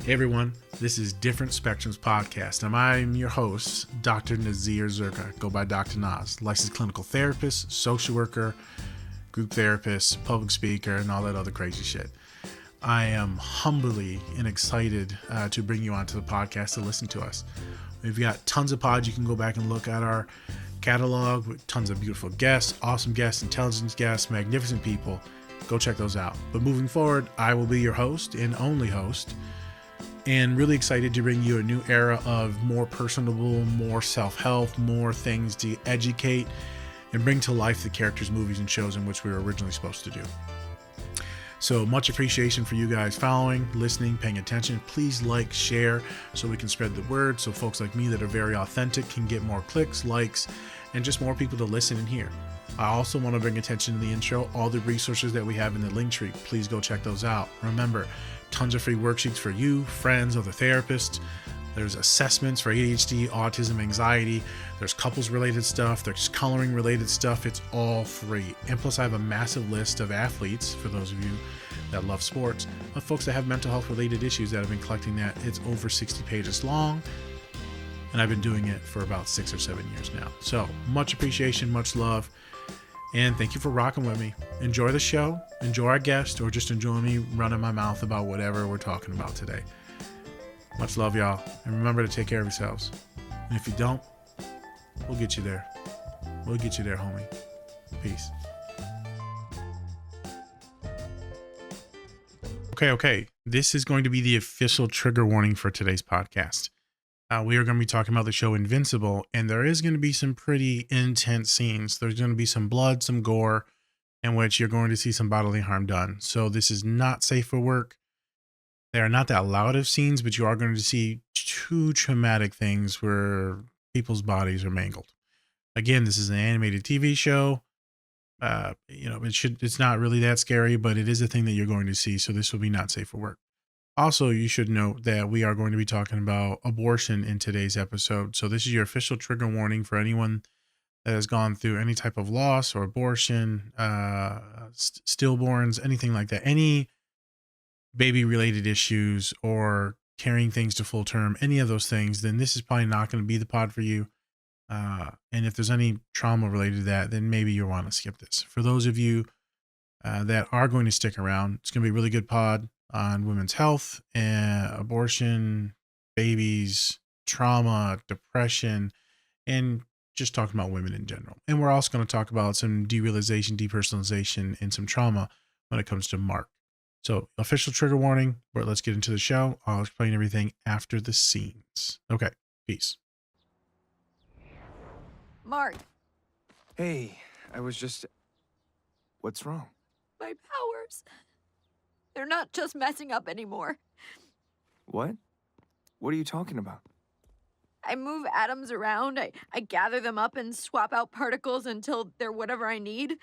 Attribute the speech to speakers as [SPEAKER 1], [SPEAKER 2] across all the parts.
[SPEAKER 1] Hey everyone, this is Different Spectrums Podcast, and I'm your host, Dr. Nazir Zerka. Go by Dr. Naz, licensed clinical therapist, social worker, group therapist, public speaker, and all that other crazy shit. I am humbly and excited to bring you onto the podcast to listen to us. We've got tons of pods. You can go back and look at our catalog with tons of beautiful guests, awesome guests, intelligent guests, magnificent people. Go check those out. But moving forward, I will be your host and only host, and really excited to bring you a new era of more personable, more self-help, more things to educate and bring to life the characters, movies, and shows in which we were originally supposed to do. So much appreciation for you guys following, listening, paying attention. Please like, share, so we can spread the word, so folks like me that are very authentic can get more clicks, likes, and just more people to listen and hear. I also want to bring attention to the intro, all the resources that we have in the link tree. Please go check those out. Remember, tons of free worksheets for you, friends, other therapists. There's assessments for ADHD, autism, anxiety. There's couples related stuff. There's coloring related stuff. It's all free. And plus I have a massive list of athletes, for those of you that love sports, of folks that have mental health related issues that have been collecting that. It's over 60 pages long. And I've been doing it for about 6 or 7 years now. So much appreciation, much love. And thank you for rocking with me. Enjoy the show, enjoy our guest, or just enjoy me running my mouth about whatever we're talking about today. Much love, y'all. And remember to take care of yourselves. And if you don't, we'll get you there. We'll get you there, homie. Peace. Okay. This is going to be the official trigger warning for today's podcast. We are going to be talking about the show Invincible, and there is going to be some pretty intense scenes. There's going to be some blood, some gore, in which you're going to see some bodily harm done. So this is not safe for work. They are not that loud of scenes, but you are going to see two traumatic things where people's bodies are mangled. Again, this is an animated TV show. It's not really that scary, but it is a thing that you're going to see. So this will be not safe for work. Also, you should note that we are going to be talking about abortion in today's episode. So this is your official trigger warning for anyone that has gone through any type of loss or abortion, stillborns, anything like that, any baby related issues or carrying things to full term, any of those things, then this is probably not going to be the pod for you. And if there's any trauma related to that, then maybe you'll want to skip this. For those of you that are going to stick around, it's going to be a really good pod on women's health, abortion, babies, trauma, depression, and just talking about women in general. And we're also going to talk about some derealization, depersonalization, and some trauma when it comes to Mark. So official trigger warning, but let's get into the show. I'll explain everything after the scenes. Okay, peace.
[SPEAKER 2] Mark,
[SPEAKER 3] Hey, what's wrong?
[SPEAKER 2] my powers. They're not just messing up anymore.
[SPEAKER 3] What? What are you talking about?
[SPEAKER 2] I move atoms around, I gather them up and swap out particles until they're whatever I need.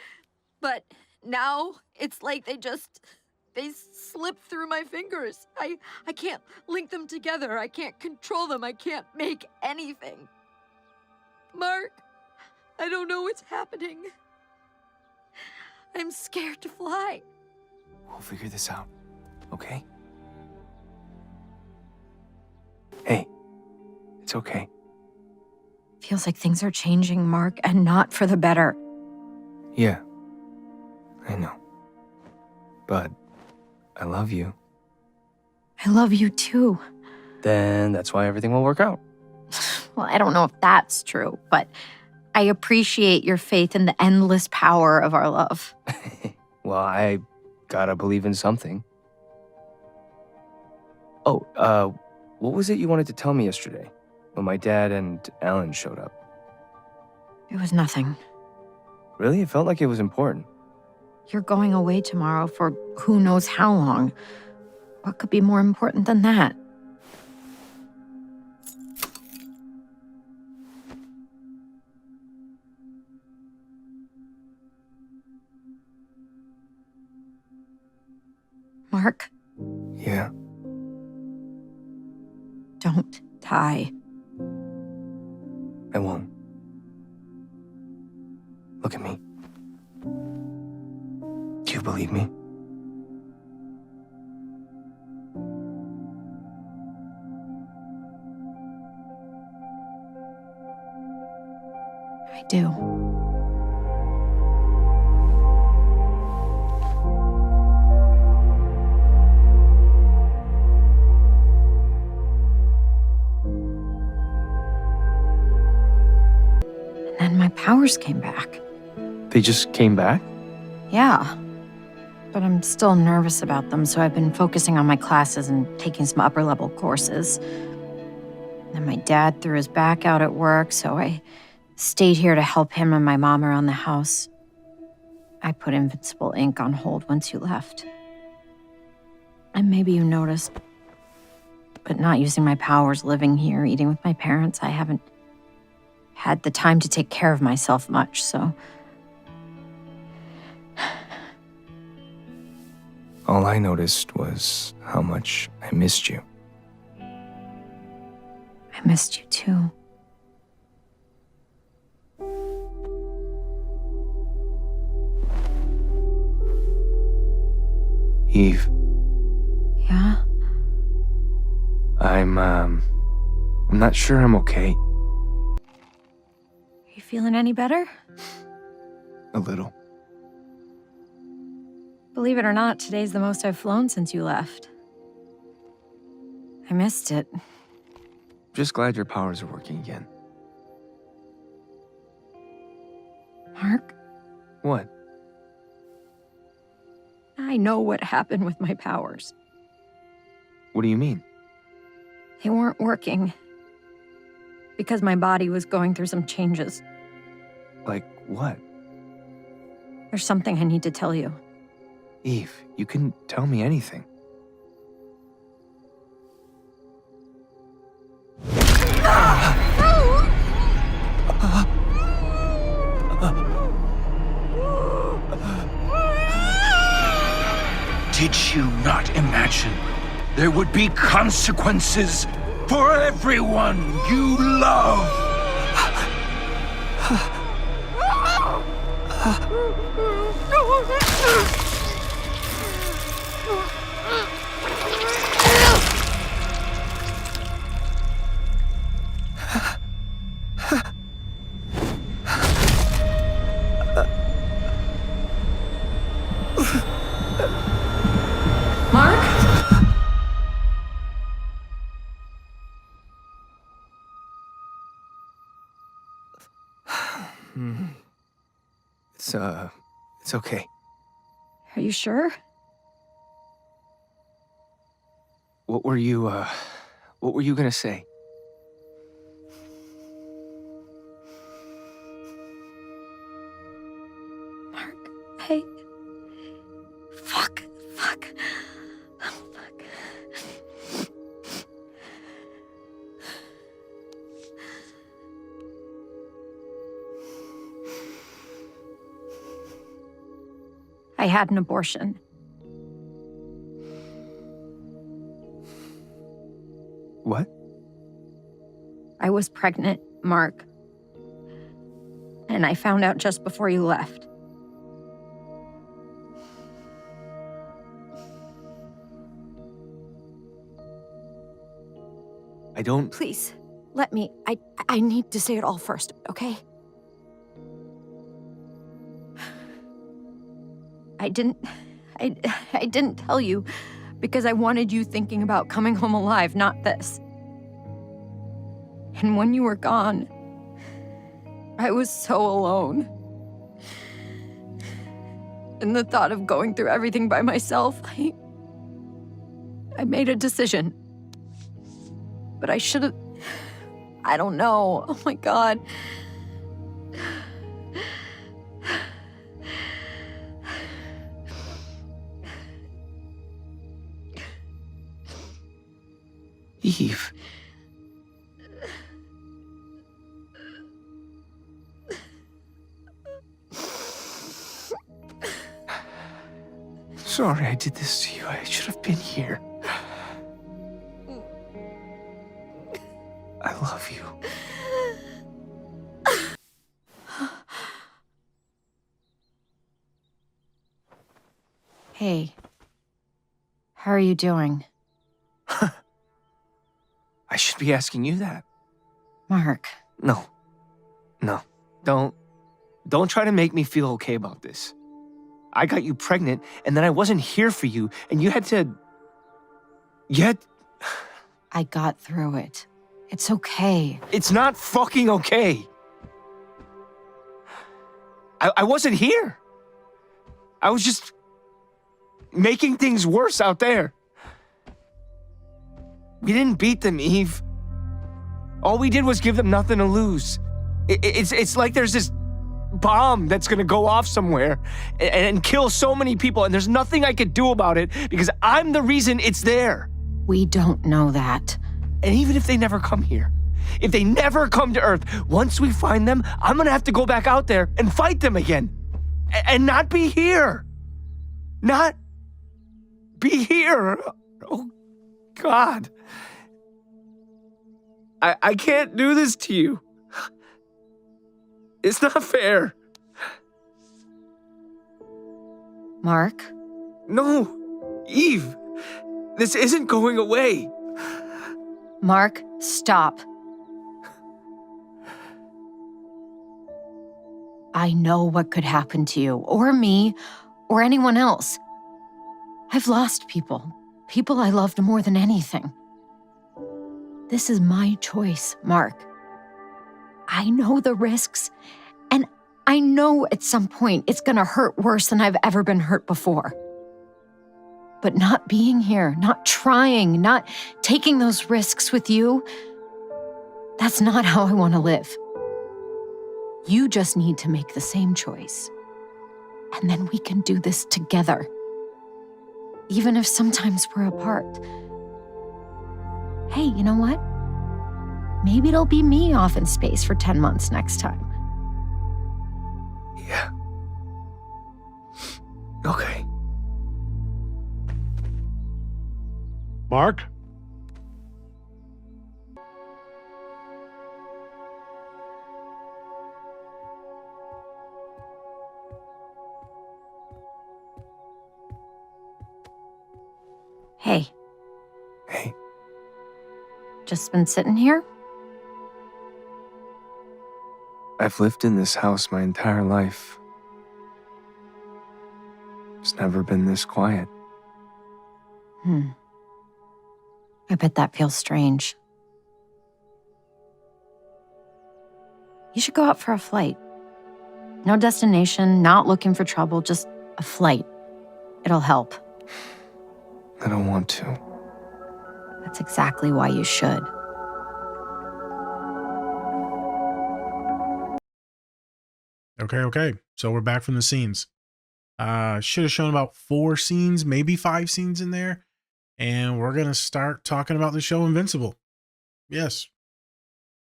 [SPEAKER 2] But now it's like they slip through my fingers. I can't link them together. I can't control them. I can't make anything. Mark, I don't know what's happening. I'm scared to fly.
[SPEAKER 3] We'll figure this out, okay? Hey, it's okay.
[SPEAKER 4] Feels like things are changing, Mark, and not for the better.
[SPEAKER 3] Yeah, I know. But I love you.
[SPEAKER 4] I love you too.
[SPEAKER 5] Then that's why everything will work out.
[SPEAKER 4] Well, I don't know if that's true, but I appreciate your faith in the endless power of our love.
[SPEAKER 5] Well, I gotta believe in something. Oh, what was it you wanted to tell me yesterday when my dad and Alan showed up?
[SPEAKER 4] It was nothing.
[SPEAKER 5] Really? It felt like it was important.
[SPEAKER 4] You're going away tomorrow for who knows how long. What could be more important than that? Mark,
[SPEAKER 3] Yeah,
[SPEAKER 4] don't die.
[SPEAKER 3] I won't. Look at me. Do you believe me?
[SPEAKER 4] I do. And then my powers came back.
[SPEAKER 5] They just came back?
[SPEAKER 4] Yeah. But I'm still nervous about them, so I've been focusing on my classes and taking some upper-level courses. Then my dad threw his back out at work, so I stayed here to help him and my mom around the house. I put Invincible ink on hold once you left. And maybe you noticed, but not using my powers, living here, eating with my parents, I haven't had the time to take care of myself much, so...
[SPEAKER 5] All I noticed was how much I missed you.
[SPEAKER 4] I missed you too.
[SPEAKER 5] Eve,
[SPEAKER 4] Yeah?
[SPEAKER 5] I'm not sure I'm okay.
[SPEAKER 4] Are you feeling any better?
[SPEAKER 5] A little.
[SPEAKER 4] Believe it or not, today's the most I've flown since you left. I missed it.
[SPEAKER 5] Just glad your powers are working again.
[SPEAKER 4] Mark,
[SPEAKER 5] What?
[SPEAKER 4] I know what happened with my powers.
[SPEAKER 5] What do you mean?
[SPEAKER 4] They weren't working. Because my body was going through some changes.
[SPEAKER 5] Like what?
[SPEAKER 4] There's something I need to tell you.
[SPEAKER 5] Eve, you can tell me anything.
[SPEAKER 6] Did you not imagine there would be consequences for everyone you love?
[SPEAKER 4] Mark?
[SPEAKER 5] It's okay.
[SPEAKER 4] Are you sure?
[SPEAKER 5] What were you gonna say?
[SPEAKER 4] Mark, I... Fuck. I had an abortion.
[SPEAKER 5] What?
[SPEAKER 4] I was pregnant, Mark. And I found out just before you left.
[SPEAKER 5] I don't...
[SPEAKER 4] Please, let me. I need to say it all first, okay? I didn't tell you because I wanted you thinking about coming home alive, not this. And when you were gone, I was so alone. And the thought of going through everything by myself, I made a decision. But I should have... I don't know. Oh my God.
[SPEAKER 5] Eve. Sorry I did this to you. I should have been here. I love you.
[SPEAKER 4] Hey. How are you doing?
[SPEAKER 5] I should be asking you that.
[SPEAKER 4] Mark.
[SPEAKER 5] No.
[SPEAKER 3] Don't try to make me feel okay about this. I got you pregnant, and then I wasn't here for you, and you had to...
[SPEAKER 4] I got through it. It's okay.
[SPEAKER 3] It's not fucking okay. I wasn't here. I was just making things worse out there. We didn't beat them, Eve. All we did was give them nothing to lose. It's like there's this bomb that's gonna go off somewhere and kill so many people, and there's nothing I could do about it because I'm the reason it's there.
[SPEAKER 4] We don't know that.
[SPEAKER 3] And even if they never come here, if they never come to Earth, once we find them, I'm gonna have to go back out there and fight them again. And not be here. Not be here. Oh, God. I can't do this to you. It's not fair.
[SPEAKER 4] Mark?
[SPEAKER 3] No, Eve. This isn't going away.
[SPEAKER 4] Mark, stop. I know what could happen to you, or me, or anyone else. I've lost people I loved more than anything. This is my choice, Mark. I know the risks, and I know at some point it's gonna hurt worse than I've ever been hurt before. But not being here, not trying, not taking those risks with you, that's not how I want to live. You just need to make the same choice. And then we can do this together. Even if sometimes we're apart. Hey, you know what? Maybe it'll be me off in space for 10 months next time.
[SPEAKER 3] Yeah. Okay.
[SPEAKER 7] Mark?
[SPEAKER 4] Hey,
[SPEAKER 3] Hey,
[SPEAKER 4] just been sitting here?
[SPEAKER 3] I've lived in this house my entire life. It's never been this quiet.
[SPEAKER 4] I bet that feels strange. You should go out for a flight. No destination, not looking for trouble, just a flight. It'll help.
[SPEAKER 3] I don't want to.
[SPEAKER 4] That's exactly why you should.
[SPEAKER 1] Okay. So we're back from the scenes. Should have shown about 4 scenes, maybe 5 scenes in there. And we're going to start talking about the show Invincible. Yes.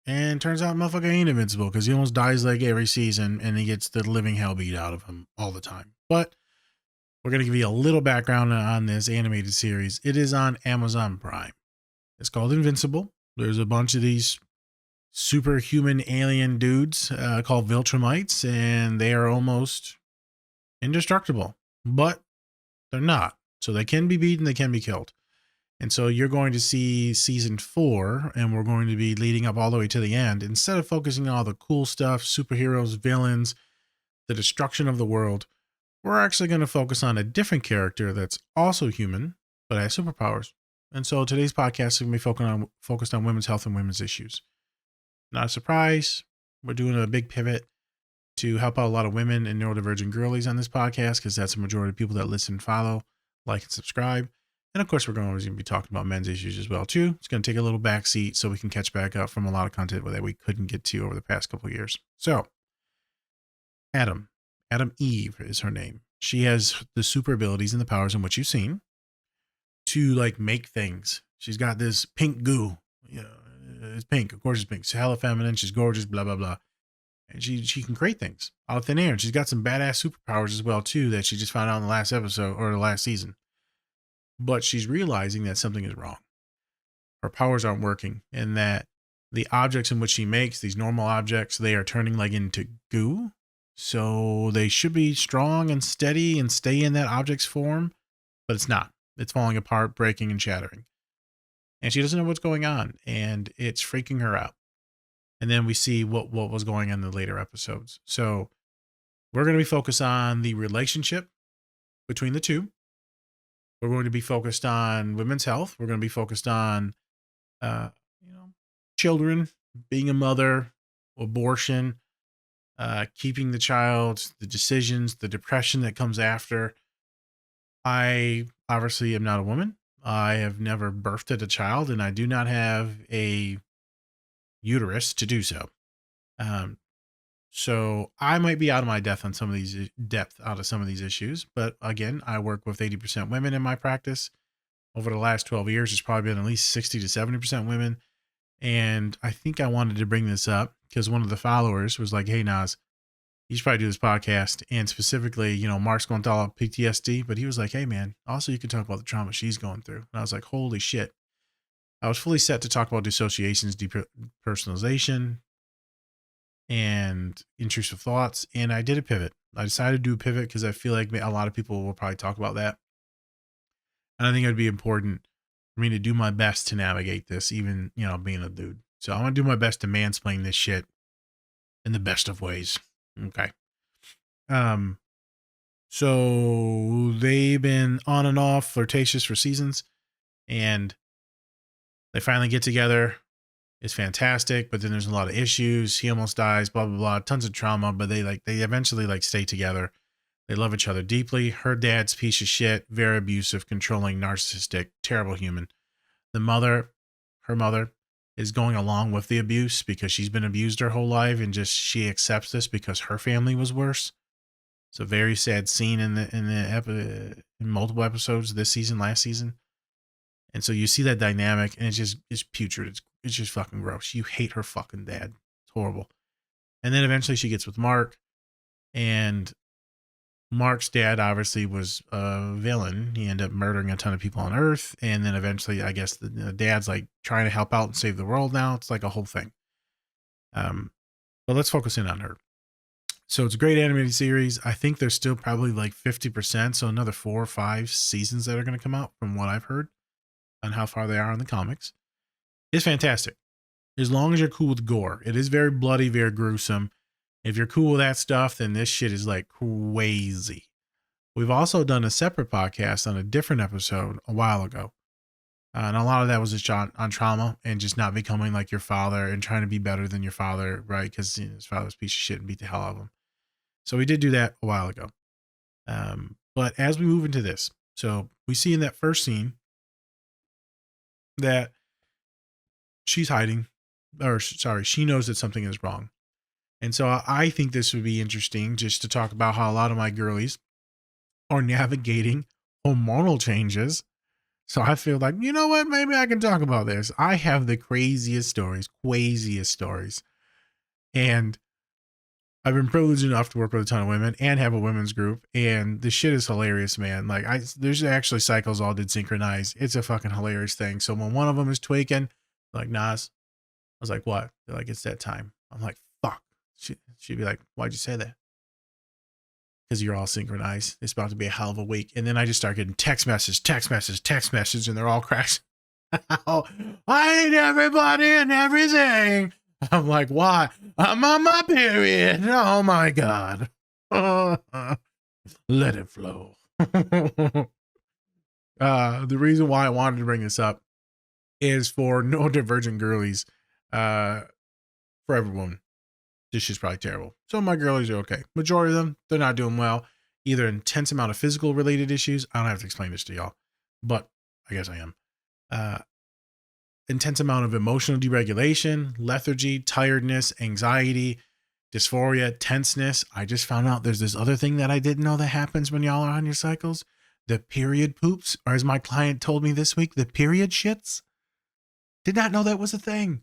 [SPEAKER 1] And turns out motherfucker ain't invincible because he almost dies like every season and he gets the living hell beat out of him all the time. But we're going to give you a little background on this animated series. It is on Amazon Prime. It's called Invincible. There's a bunch of these superhuman alien dudes called Viltrumites, and they are almost indestructible, but they're not. So they can be beaten, they can be killed. And so you're going to see season 4, and we're going to be leading up all the way to the end. Instead of focusing on all the cool stuff, superheroes, villains, the destruction of the world, we're actually going to focus on a different character that's also human, but has superpowers. And so today's podcast is going to be focused on women's health and women's issues. Not a surprise. We're doing a big pivot to help out a lot of women and neurodivergent girlies on this podcast because that's the majority of people that listen, follow, like, and subscribe. And of course, we're going to be talking about men's issues as well, too. It's going to take a little backseat so we can catch back up from a lot of content that we couldn't get to over the past couple of years. So, Adam Eve is her name. She has the super abilities and the powers in which you've seen to like make things. She's got this pink goo. It's pink. Of course it's pink. She's hella feminine. She's gorgeous, blah, blah, blah. And she can create things out of thin air. And she's got some badass superpowers as well, too, that she just found out in the last episode or the last season. But she's realizing that something is wrong. Her powers aren't working, and that the objects in which she makes, these normal objects, they are turning like into goo. So they should be strong and steady and stay in that object's form, but it's not. It's falling apart, breaking, and shattering. And she doesn't know what's going on, and it's freaking her out. And then we see what was going on in the later episodes. So we're going to be focused on the relationship between the two. We're going to be focused on women's health. We're going to be focused on, children, being a mother, abortion, keeping the child, the decisions, the depression that comes after. I obviously am not a woman. I have never birthed a child, and I do not have a uterus to do so. So I might be out of my depth on some of these issues, but again, I work with 80% women in my practice. Over the last 12 years, it's probably been at least 60 to 70% women. And I think I wanted to bring this up because one of the followers was like, hey, Nas, you should probably do this podcast. And specifically, Mark's going to talk about PTSD, but he was like, hey, man, also you can talk about the trauma she's going through. And I was like, holy shit. I was fully set to talk about dissociations, depersonalization, and intrusive thoughts. And I did a pivot. I decided to do a pivot because I feel like a lot of people will probably talk about that. And I think it would be important for me to do my best to navigate this, even, being a dude. So I'm going to do my best to mansplain this shit in the best of ways. Okay. So they've been on and off flirtatious for seasons, and they finally get together. It's fantastic, but then there's a lot of issues. He almost dies, blah, blah, blah, tons of trauma, but they eventually stay together. They love each other deeply. Her dad's piece of shit, very abusive, controlling, narcissistic, terrible human. Her mother is going along with the abuse because she's been abused her whole life, and she accepts this because her family was worse. It's a very sad scene in multiple episodes this season, last season. And so you see that dynamic, and it's putrid. It's just fucking gross. You hate her fucking dad. It's horrible. And then eventually she gets with Mark, and Mark's dad obviously was a villain. He ended up murdering a ton of people on Earth. And then eventually, I guess the dad's like trying to help out and save the world now. It's like a whole thing. But let's focus in on her. So it's a great animated series. I think there's still probably like 50%. So another 4 or 5 seasons that are going to come out from what I've heard on how far they are in the comics. It's fantastic. As long as you're cool with gore. It is very bloody, very gruesome. If you're cool with that stuff, then this shit is like crazy. We've also done a separate podcast on a different episode a while ago. And a lot of that was just on trauma and just not becoming like your father and trying to be better than your father, right? Because his father was a piece of shit and beat the hell out of him. So we did do that a while ago. But as we move into this, so we see in that first scene that she knows that something is wrong. And so I think this would be interesting just to talk about how a lot of my girlies are navigating hormonal changes. So I feel like, you know what, maybe I can talk about this. I have the craziest stories. And I've been privileged enough to work with a ton of women and have a women's group. And this shit is hilarious, man. Like there's actually cycles all did synchronize. It's a fucking hilarious thing. So when one of them is tweaking, like, Nas, I was like, what? They're like, it's that time. I'm like, fuck. She'd be like, why'd you say that? Because you're all synchronized. It's about to be a hell of a week. And then I just start getting text message, and they're all crashing. I hate everybody and everything. I'm like, why? I'm on my period. Oh my God. Let it flow. The reason why I wanted to bring this up is for neurodivergent girlies, for everyone. This shit's probably terrible. Some of my girlies are okay. Majority of them, they're not doing well. Either intense amount of physical related issues. I don't have to explain this to y'all, but I guess I am. Intense amount of emotional deregulation, lethargy, tiredness, anxiety, dysphoria, tenseness. I just found out there's this other thing that I didn't know that happens when y'all are on your cycles. The period poops, or as my client told me this week, the period shits. Did not know that was a thing.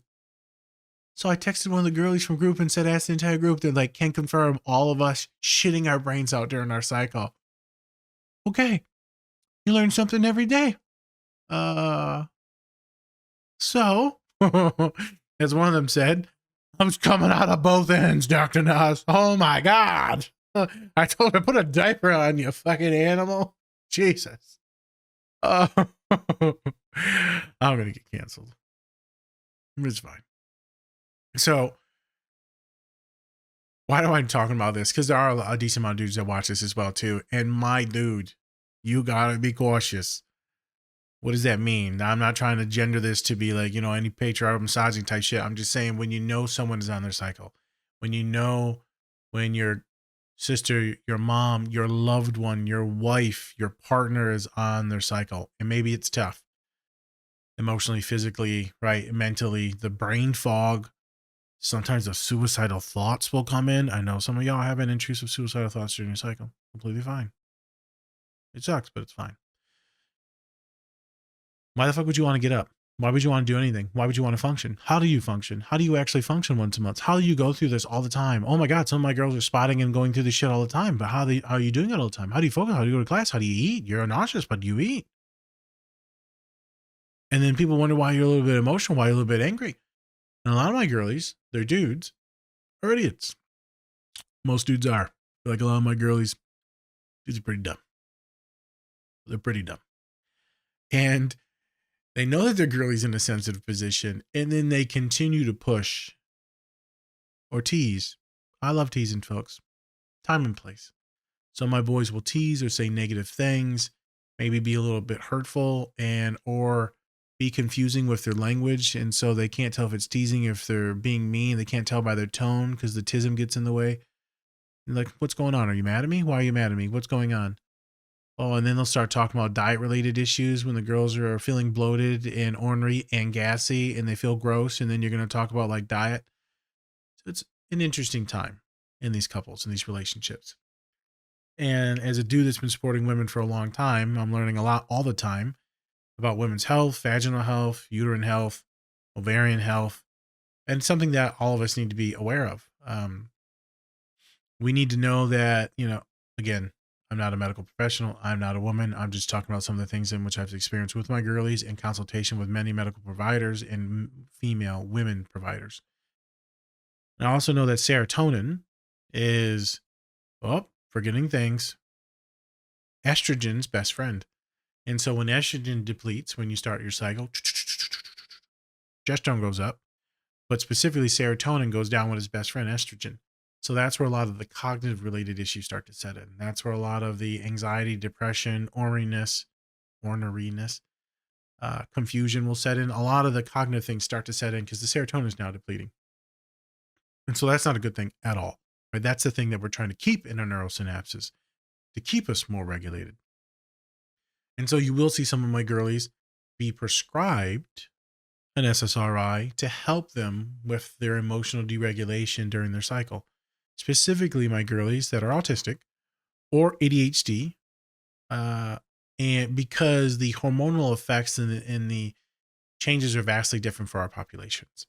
[SPEAKER 1] So I texted one of the girlies from group and said, ask the entire group. They're like, can confirm all of us shitting our brains out during our cycle. Okay. You learn something every day. So, as one of them said, I'm coming out of both ends, Dr. Nas. Oh my God. I told her, put a diaper on, you fucking animal. Jesus. I'm going to get canceled. It's fine. So Why am I talking about this? Because there are a decent amount of dudes that watch this as well too. And my dude, you gotta be cautious. What does that mean? Now, I'm not trying to gender this to be like, any patriarchal misogyny type shit. I'm just saying when you know someone is on their cycle, when you know when your sister, your mom, your loved one, your wife, your partner is on their cycle, and maybe it's tough emotionally, physically, right? Mentally, the brain fog. Sometimes the suicidal thoughts will come in. I know some of y'all have intrusive suicidal thoughts during your cycle. Completely fine. It sucks, but it's fine. Why the fuck would you want to get up? Why would you want to do anything? Why would you want to function? How do you function? How do you actually function once a month? How do you go through this all the time? Oh my God, some of my girls are spotting and going through this shit all the time. But how are you doing it all the time? How do you focus? How do you go to class? How do you eat? You're nauseous, but you eat. And then people wonder why you're a little bit emotional, why you're a little bit angry. And a lot of my girlies, they're dudes, are idiots. Most dudes are. Like a lot of my girlies, dudes are pretty dumb. They're pretty dumb. And they know that their girlie's in a sensitive position, and then they continue to push or tease. I love teasing, folks. Time and place. So my boys will tease or say negative things, maybe be a little bit hurtful or be confusing with their language. And so they can't tell if it's teasing, if they're being mean. They can't tell by their tone because the tism gets in the way. Like, what's going on? Are you mad at me? Why are you mad at me? What's going on? Oh, and then they'll start talking about diet-related issues when the girls are feeling bloated and ornery and gassy and they feel gross. And then you're going to talk about like diet. So it's an interesting time in these couples, in these relationships. And as a dude that's been supporting women for a long time, I'm learning a lot all the time about women's health, vaginal health, uterine health, ovarian health, and something that all of us need to be aware of. We need to know that, again, I'm not a medical professional. I'm not a woman. I'm just talking about some of the things in which I've experienced with my girlies in consultation with many medical providers and female women providers. And I also know that serotonin is, forgetting things, estrogen's best friend. And so when estrogen depletes, when you start your cycle, progesterone goes up, but specifically serotonin goes down with its best friend, estrogen. So that's where a lot of the cognitive related issues start to set in. That's where a lot of the anxiety, depression, orneriness, confusion will set in. A lot of the cognitive things start to set in because the serotonin is now depleting. And so that's not a good thing at all. Right? That's the thing that we're trying to keep in our neurosynapses to keep us more regulated. And so you will see some of my girlies be prescribed an SSRI to help them with their emotional deregulation during their cycle. Specifically, my girlies that are autistic or ADHD, and because the hormonal effects and the changes are vastly different for our populations.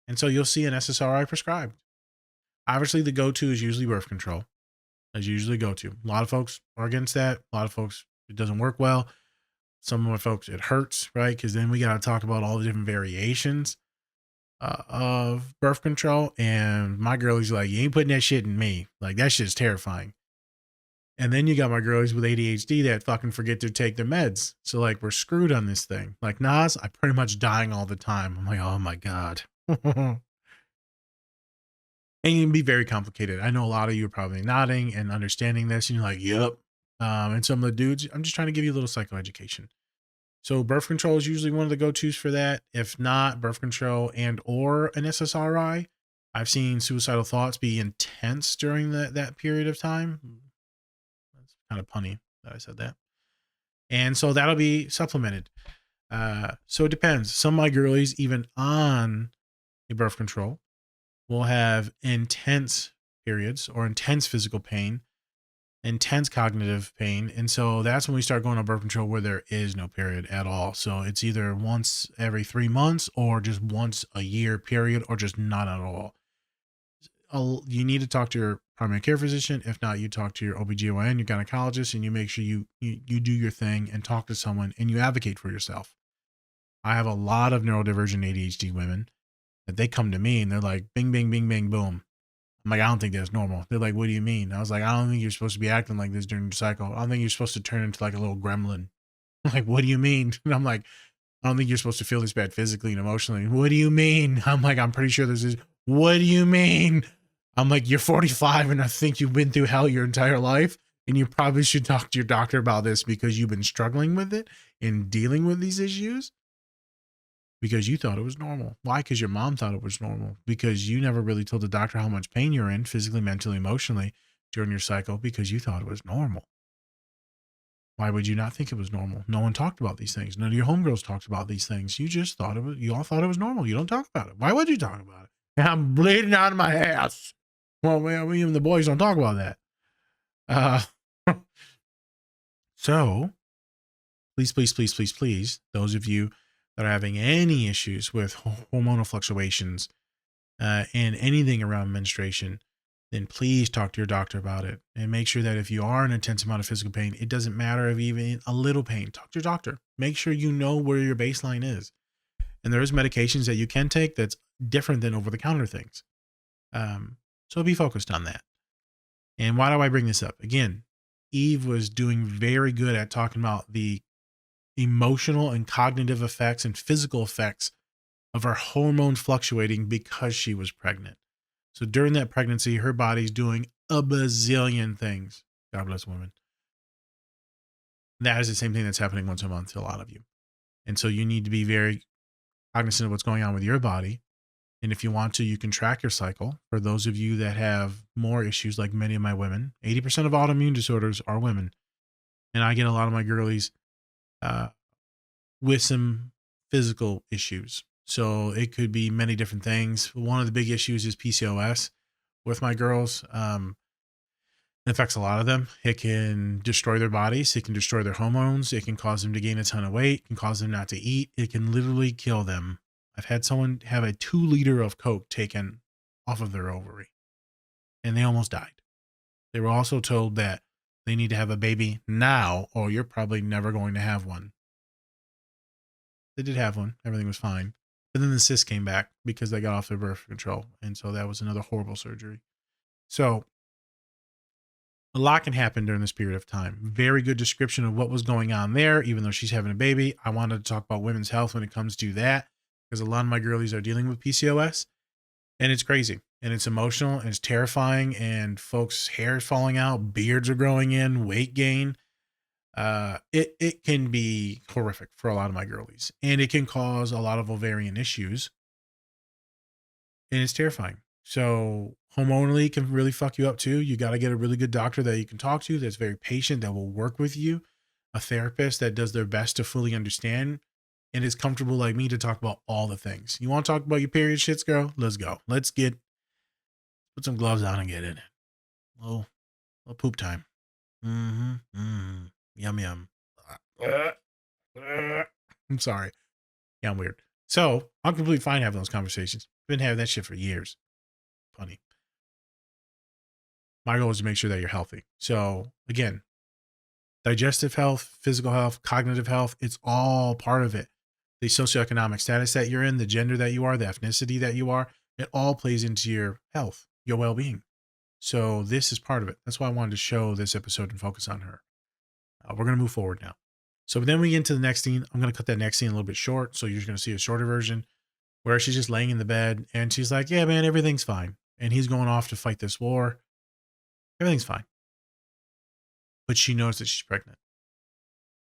[SPEAKER 1] And so you'll see an SSRI prescribed. Obviously, the go-to is usually birth control. That's usually go-to. A lot of folks are against that. A lot of folks, it doesn't work well. Some of my folks, it hurts, right? Because then we got to talk about all the different variations of birth control. And my girlie's like, you ain't putting that shit in me. Like, that shit's terrifying. And then you got my girlies with ADHD that fucking forget to take their meds. So like, we're screwed on this thing. Like Nas, I'm pretty much dying all the time. I'm like, oh my God. And it can be very complicated. I know a lot of you are probably nodding and understanding this. And you're like, yep. And some of the dudes, I'm just trying to give you a little psychoeducation. So birth control is usually one of the go-tos for that. If not, birth control and or an SSRI. I've seen suicidal thoughts be intense during that period of time. That's kind of punny that I said that. And so that'll be supplemented. So it depends. Some of my girlies, even on a birth control, will have intense periods or intense physical pain, intense cognitive pain. And so that's when we start going on birth control where there is no period at all. So it's either once every 3 months or just once a year period or just not at all. You need to talk to your primary care physician. If not, you talk to your OBGYN, your gynecologist, and you make sure you do your thing and talk to someone and you advocate for yourself. I have a lot of neurodivergent ADHD women that they come to me and they're like, bing, bing, bing, bing, boom. I'm like, I don't think that's normal. They're like, what do you mean? I was like, I don't think you're supposed to be acting like this during your cycle. I don't think you're supposed to turn into like a little gremlin. I'm like, what do you mean? And I'm like, I don't think you're supposed to feel this bad physically and emotionally. What do you mean? I'm like, I'm pretty sure this is, what do you mean? I'm like, you're 45 and I think you've been through hell your entire life. And you probably should talk to your doctor about this because you've been struggling with it and dealing with these issues because you thought it was normal. Why? Because your mom thought it was normal. Because you never really told the doctor how much pain you're in physically, mentally, emotionally during your cycle because you thought it was normal. Why would you not think it was normal? No one talked about these things. None of your homegirls talked about these things. You just thought it was, you all thought it was normal. You don't talk about it. Why would you talk about it? And I'm bleeding out of my ass. Well, even the boys don't talk about that. So please, those of you that are having any issues with hormonal fluctuations and anything around menstruation, then please talk to your doctor about it and make sure that if you are in an intense amount of physical pain, it doesn't matter if even a little pain, talk to your doctor. Make sure you know where your baseline is. And there is medications that you can take that's different than over-the-counter things. So be focused on that. And why do I bring this up? Again, Eve was doing very good at talking about the emotional and cognitive effects and physical effects of her hormones fluctuating because she was pregnant. So during that pregnancy, her body's doing a bazillion things. God bless women. That is the same thing that's happening once a month to a lot of you. And so you need to be very cognizant of what's going on with your body. And if you want to, you can track your cycle. For those of you that have more issues, like many of my women, 80% of autoimmune disorders are women. And I get a lot of my girlies with some physical issues. So it could be many different things. One of the big issues is PCOS with my girls. It affects a lot of them. It can destroy their bodies. It can destroy their hormones. It can cause them to gain a ton of weight. It can cause them not to eat. It can literally kill them. I've had someone have a 2 liter of Coke taken off of their ovary and they almost died. They were also told that they need to have a baby now or you're probably never going to have one. They did have one. Everything was fine. But then the cyst came back because they got off their birth control. And so that was another horrible surgery. So a lot can happen during this period of time. Very good description of what was going on there, even though she's having a baby. I wanted to talk about women's health when it comes to that because a lot of my girlies are dealing with PCOS and it's crazy and it's emotional and it's terrifying and folks' hair is falling out, beards are growing in, weight gain. It can be horrific for a lot of my girlies and it can cause a lot of ovarian issues and it's terrifying. So hormonally can really fuck you up too. You got to get a really good doctor that you can talk to that's very patient, that will work with you, a therapist that does their best to fully understand and is comfortable like me to talk about all the things. You want to talk about your period shits, girl? Let's go. Let's put some gloves on and get in it. Oh, poop time. Yum, yum. I'm sorry. Yeah, I'm weird. So I'm completely fine having those conversations. Been having that shit for years. Funny. My goal is to make sure that you're healthy. So again, digestive health, physical health, cognitive health, it's all part of it. The socioeconomic status that you're in, the gender that you are, the ethnicity that you are, it all plays into your health, your well-being. So this is part of it. That's why I wanted to show this episode and focus on her. We're going to move forward now. So then we get into the next scene. I'm going to cut that next scene a little bit short. So you're going to see a shorter version where she's just laying in the bed and she's like, yeah, man, everything's fine. And he's going off to fight this war. Everything's fine. But she knows that she's pregnant.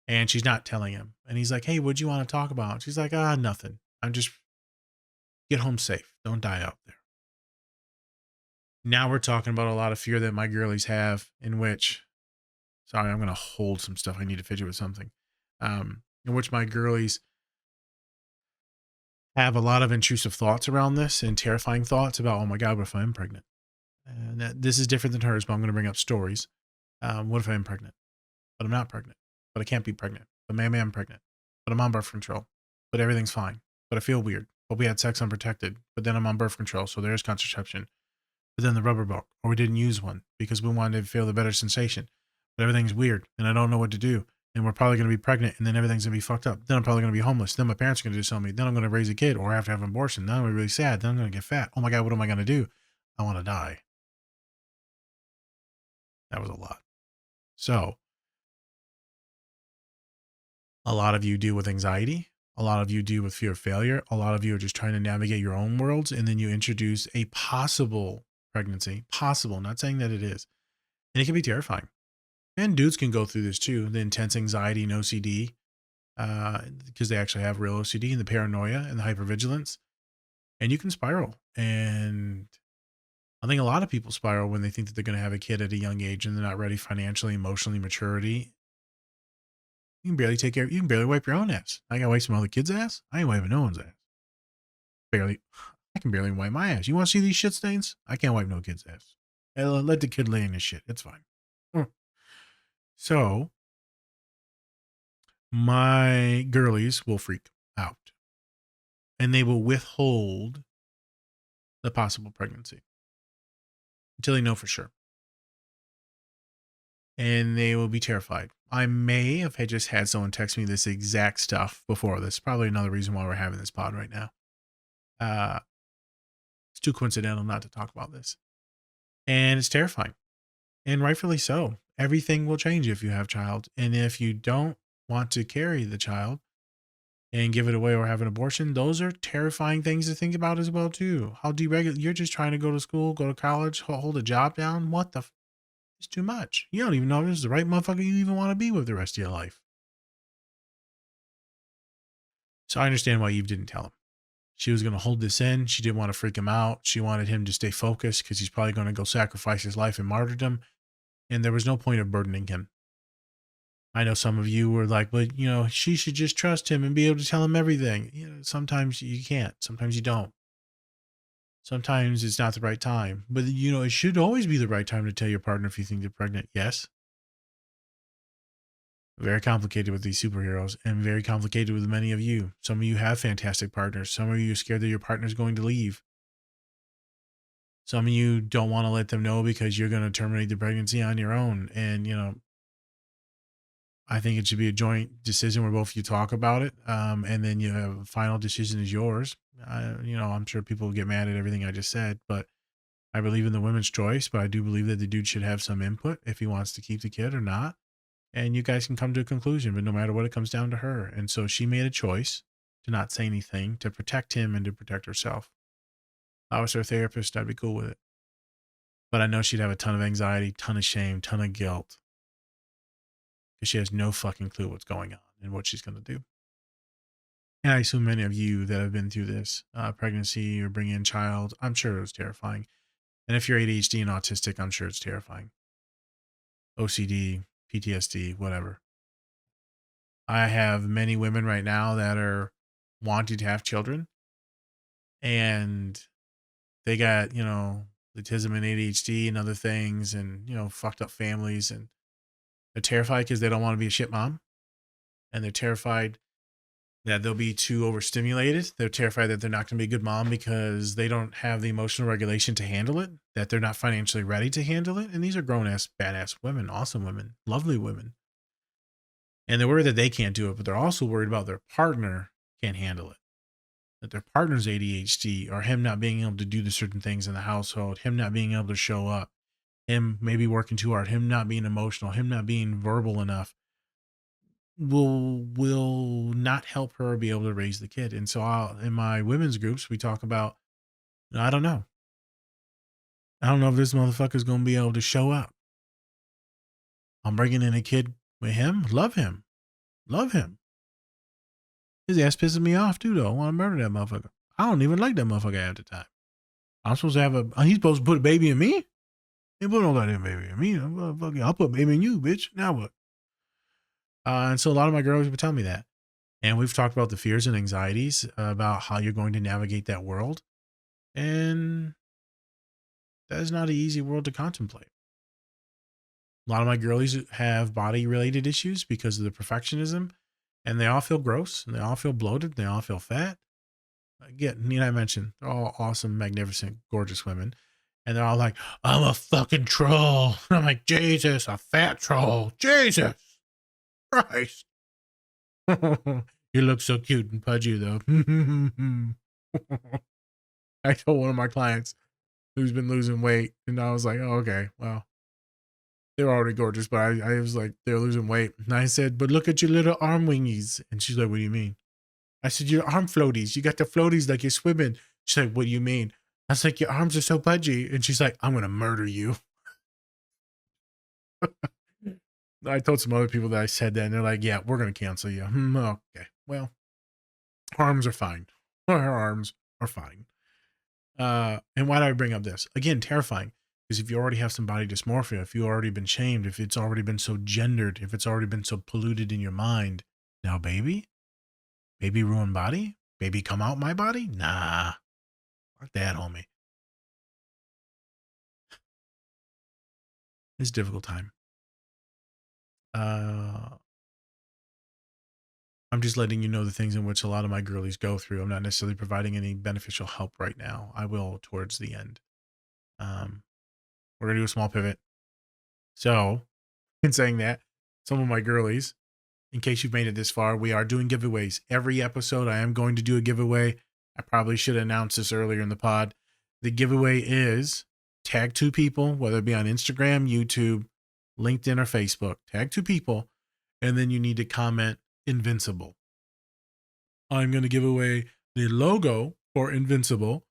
[SPEAKER 1] And she's not telling him. And he's like, hey, what'd you want to talk about? She's like, nothing. I'm just get home safe. Don't die out there. Now we're talking about a lot of fear that my girlies have in which, sorry, I'm going to hold some stuff. I need to fidget with something. In which my girlies have a lot of intrusive thoughts around this and terrifying thoughts about, oh my God, what if I'm pregnant? And this is different than hers, but I'm going to bring up stories. What if I'm pregnant? But I'm not pregnant. But I can't be pregnant. But maybe I'm pregnant. But I'm on birth control. But everything's fine. But I feel weird. But we had sex unprotected. But then I'm on birth control, so there's contraception. But then the rubber broke, or we didn't use one because we wanted to feel the better sensation. But everything's weird, and I don't know what to do. And we're probably going to be pregnant, and then everything's going to be fucked up. Then I'm probably going to be homeless. Then my parents are going to do something. Then I'm going to raise a kid, or I have to have an abortion. Then I'm going to be really sad. Then I'm going to get fat. Oh my God, what am I going to do? I want to die. That was a lot. So a lot of you deal with anxiety. A lot of you deal with fear of failure. A lot of you are just trying to navigate your own worlds. And then you introduce a possible pregnancy. Possible, not saying that it is. And it can be terrifying. And dudes can go through this too. The intense anxiety and OCD, because they actually have real OCD, and the paranoia and the hypervigilance. And you can spiral. And I think a lot of people spiral when they think that they're going to have a kid at a young age and they're not ready financially, emotionally, maturity. You can barely take care. You can barely wipe your own ass. I got to wipe some other kid's ass. I ain't wiping no one's ass. Barely. I can barely wipe my ass. You want to see these shit stains? I can't wipe no kid's ass. Let the kid lay in his shit. It's fine. So my girlies will freak out and they will withhold the possible pregnancy until they know for sure. And they will be terrified. I may have just had someone text me this exact stuff before this. Probably another reason why we're having this pod right now. It's too coincidental not to talk about this. And it's terrifying. And rightfully so. Everything will change if you have a child. And if you don't want to carry the child and give it away or have an abortion, those are terrifying things to think about as well too. How deregulate? You're just trying to go to school, go to college, hold a job down. What the? It's too much. You don't even know if this is the right motherfucker you even want to be with the rest of your life. So I understand why Eve didn't tell him. She was going to hold this in. She didn't want to freak him out. She wanted him to stay focused because he's probably going to go sacrifice his life in martyrdom. And there was no point of burdening him. I know some of you were like, but she should just trust him and be able to tell him everything. Sometimes you can't. Sometimes you don't. Sometimes it's not the right time. But, it should always be the right time to tell your partner if you think they're pregnant. Yes. Very complicated with these superheroes and very complicated with many of you. Some of you have fantastic partners. Some of you are scared that your partner's going to leave. Some of you don't want to let them know because you're going to terminate the pregnancy on your own. And, I think it should be a joint decision where both of you talk about it. And then you have a final decision is yours. I'm sure people will get mad at everything I just said, but I believe in the women's choice, but I do believe that the dude should have some input if he wants to keep the kid or not. And you guys can come to a conclusion, but no matter what, it comes down to her. And so she made a choice to not say anything, to protect him and to protect herself. If I was her therapist, I'd be cool with it. But I know she'd have a ton of anxiety, ton of shame, ton of guilt. Because she has no fucking clue what's going on and what she's going to do. And I assume many of you that have been through this, pregnancy or bringing in child, I'm sure it was terrifying. And if you're ADHD and autistic, I'm sure it's terrifying. OCD, PTSD, whatever. I have many women right now that are wanting to have children. And they got, autism and ADHD and other things and, fucked up families. And they're terrified because they don't want to be a shit mom. And they're terrified that they'll be too overstimulated. They're terrified that they're not going to be a good mom because they don't have the emotional regulation to handle it, that they're not financially ready to handle it. And these are grown-ass, badass women, awesome women, lovely women. And they're worried that they can't do it, but they're also worried about their partner can't handle it. That their partner's ADHD or him not being able to do the certain things in the household, him not being able to show up, him maybe working too hard, him not being emotional, him not being verbal enough will not help her be able to raise the kid. And so in my women's groups, we talk about, I don't know. I don't know if this motherfucker's going to be able to show up. I'm bringing in a kid with him. Love him. Love him. His ass pisses me off too, though. I want to murder that motherfucker. I don't even like that motherfucker at the time. I'm supposed to have he's supposed to put a baby in me? He put no goddamn baby in me. I'll put a baby in you, bitch. Now what? And so a lot of my girls would tell me that. And we've talked about the fears and anxieties about how you're going to navigate that world. And that is not an easy world to contemplate. A lot of my girlies have body-related issues because of the perfectionism. And they all feel gross. And they all feel bloated. And they all feel fat. Again, I mentioned, they're all awesome, magnificent, gorgeous women. And they're all like, I'm a fucking troll. And I'm like, Jesus, a fat troll. Jesus Christ. You look so cute and pudgy, though. I told one of my clients who's been losing weight, and I was like, oh, okay, well, they're already gorgeous, but I was like, they're losing weight. And I said, but look at your little arm wingies. And she's like, what do you mean? I said, your arm floaties. You got the floaties like you're swimming. She's like, what do you mean? I was like, your arms are so pudgy. And she's like, I'm going to murder you. I told some other people that I said that, and they're like, yeah, we're going to cancel you. Okay. Well, arms are fine. Her arms are fine. And why do I bring up this? Again, terrifying. Because if you already have some body dysmorphia, if you've already been shamed, if it's already been so gendered, if it's already been so polluted in your mind, now baby ruined body? Baby come out my body? Nah. Fuck that, homie. It's a difficult time. I'm just letting you know the things in which a lot of my girlies go through. I'm not necessarily providing any beneficial help right now. I will towards the end. We're going to do a small pivot. So, in saying that, some of my girlies, in case you've made it this far, we are doing giveaways. Every episode, I am going to do a giveaway. I probably should announce this earlier in the pod. The giveaway is tag 2 people, whether it be on Instagram, YouTube, LinkedIn, or Facebook. Tag 2 people, and then you need to comment Invincible. I'm going to give away the logo for Invincible.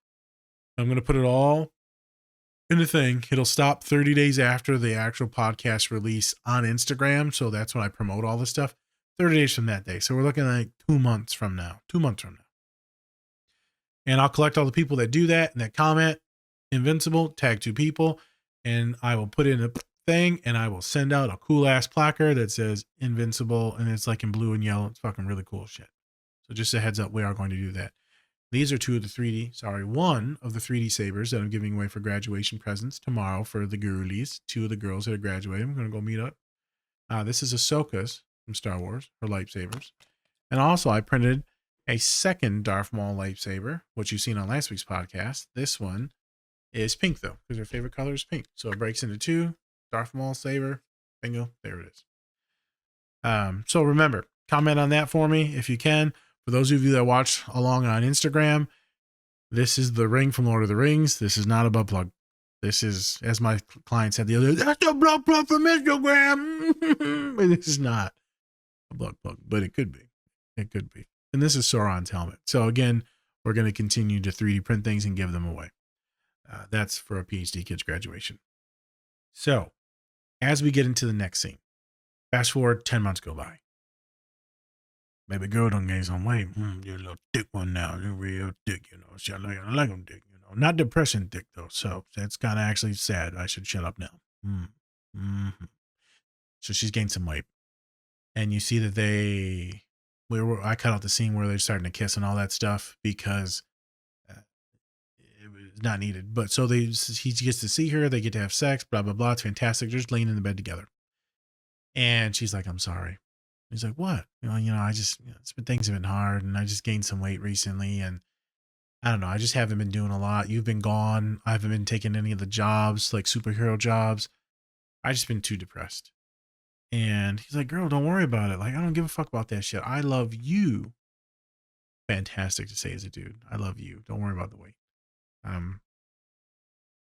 [SPEAKER 1] I'm going to put it all in the thing. It'll stop 30 days after the actual podcast release on Instagram. So that's when I promote all this stuff. 30 days from that day. So we're looking at like 2 months from now. 2 months from now. And I'll collect all the people that do that and that comment Invincible, tag 2 people, and I will put in a thing and I will send out a cool ass placard that says Invincible, and it's like in blue and yellow. It's fucking really cool shit. So just a heads up, we are going to do that. These are one of the 3D sabers that I'm giving away for graduation presents tomorrow for the girlies. 2 of the girls that are graduating. I'm going to go meet up. This is Ahsoka's from Star Wars, her lightsabers. And also I printed a second Darth Maul lightsaber, which you've seen on last week's podcast. This one is pink though, because her favorite color is pink. So it breaks into 2. Darth Maul saber. Bingo. There it is. So remember, comment on that for me if you can. For those of you that watch along on Instagram, this is the ring from Lord of the Rings. This is not a butt plug. This is, as my client said the other day, that's a butt plug from Instagram. But this is not a butt plug, but it could be. It could be. And this is Sauron's helmet. So again, we're going to continue to 3D print things and give them away. That's for a PhD kid's graduation. So as we get into the next scene, fast forward 10 months go by. Baby girl done gained some weight. You're a little thick one now. You're real thick, you know. See, I like them thick, you know. Not depressing thick, though. So that's kind of actually sad. I should shut up now. So she's gained some weight. And you see that I cut out the scene where they're starting to kiss and all that stuff because it was not needed. But so he gets to see her. They get to have sex, blah, blah, blah. It's fantastic. They're just laying in the bed together. And she's like, I'm sorry. He's like, what? I just, things have been hard and I just gained some weight recently. And I don't know. I just haven't been doing a lot. You've been gone. I haven't been taking any of the jobs, like superhero jobs. I just been too depressed. And he's like, girl, don't worry about it. Like, I don't give a fuck about that shit. I love you. Fantastic to say as a dude. I love you. Don't worry about the weight. And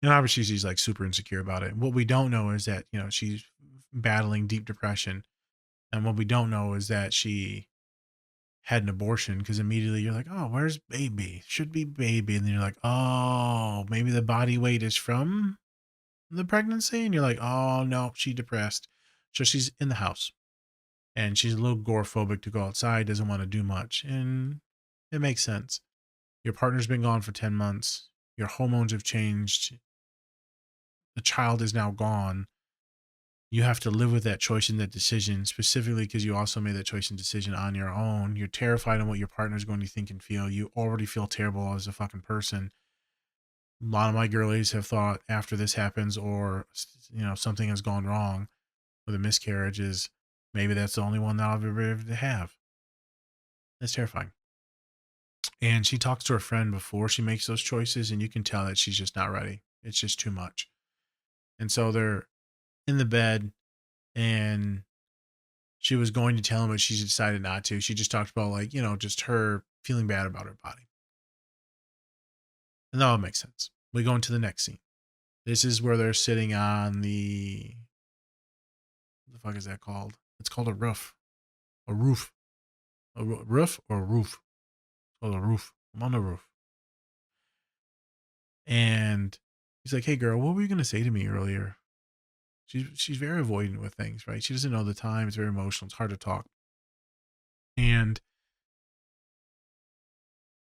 [SPEAKER 1] obviously she's like super insecure about it. What we don't know is that, she's battling deep depression. And what we don't know is that she had an abortion, because immediately you're like, oh, where's baby? Should be baby. And then you're like, oh, maybe the body weight is from the pregnancy. And you're like, oh, no, she's depressed. So she's in the house and she's a little agoraphobic to go outside, doesn't want to do much. And it makes sense. Your partner's been gone for 10 months. Your hormones have changed. The child is now gone. You have to live with that choice and that decision, specifically because you also made that choice and decision on your own. You're terrified on what your partner's going to think and feel. You already feel terrible as a fucking person. A lot of my girlies have thought after this happens, or, something has gone wrong with a miscarriage, is maybe that's the only one that I'll ever be able to have. That's terrifying. And she talks to her friend before she makes those choices, and you can tell that she's just not ready. It's just too much. And so they're in the bed, and she was going to tell him, but she decided not to. She just talked about just her feeling bad about her body. And that all makes sense. We go into the next scene. This is where they're sitting on what the fuck is that called? It's called a roof. A roof. A roof or a roof? It's called a roof. I'm on the roof. And he's like, hey girl, what were you going to say to me earlier? She's very avoidant with things, right? She doesn't know the time. It's very emotional. It's hard to talk. And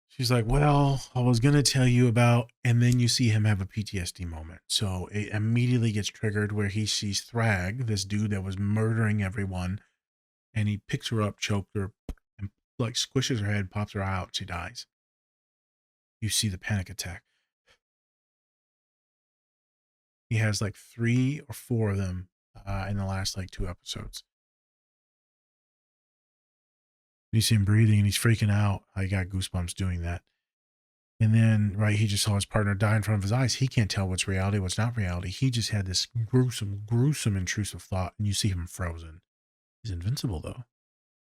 [SPEAKER 1] she's like, well, I was going to tell you about, and then you see him have a PTSD moment. So it immediately gets triggered where he sees Thrag, this dude that was murdering everyone, and he picks her up, choked her, and like squishes her head, pops her out. She dies. You see the panic attack. He has like 3 or 4 of them in the last like 2 episodes. You see him breathing and he's freaking out. I got goosebumps doing that. And then, right, he just saw his partner die in front of his eyes. He can't tell what's reality, what's not reality. He just had this gruesome, intrusive thought, and you see him frozen. He's invincible, though.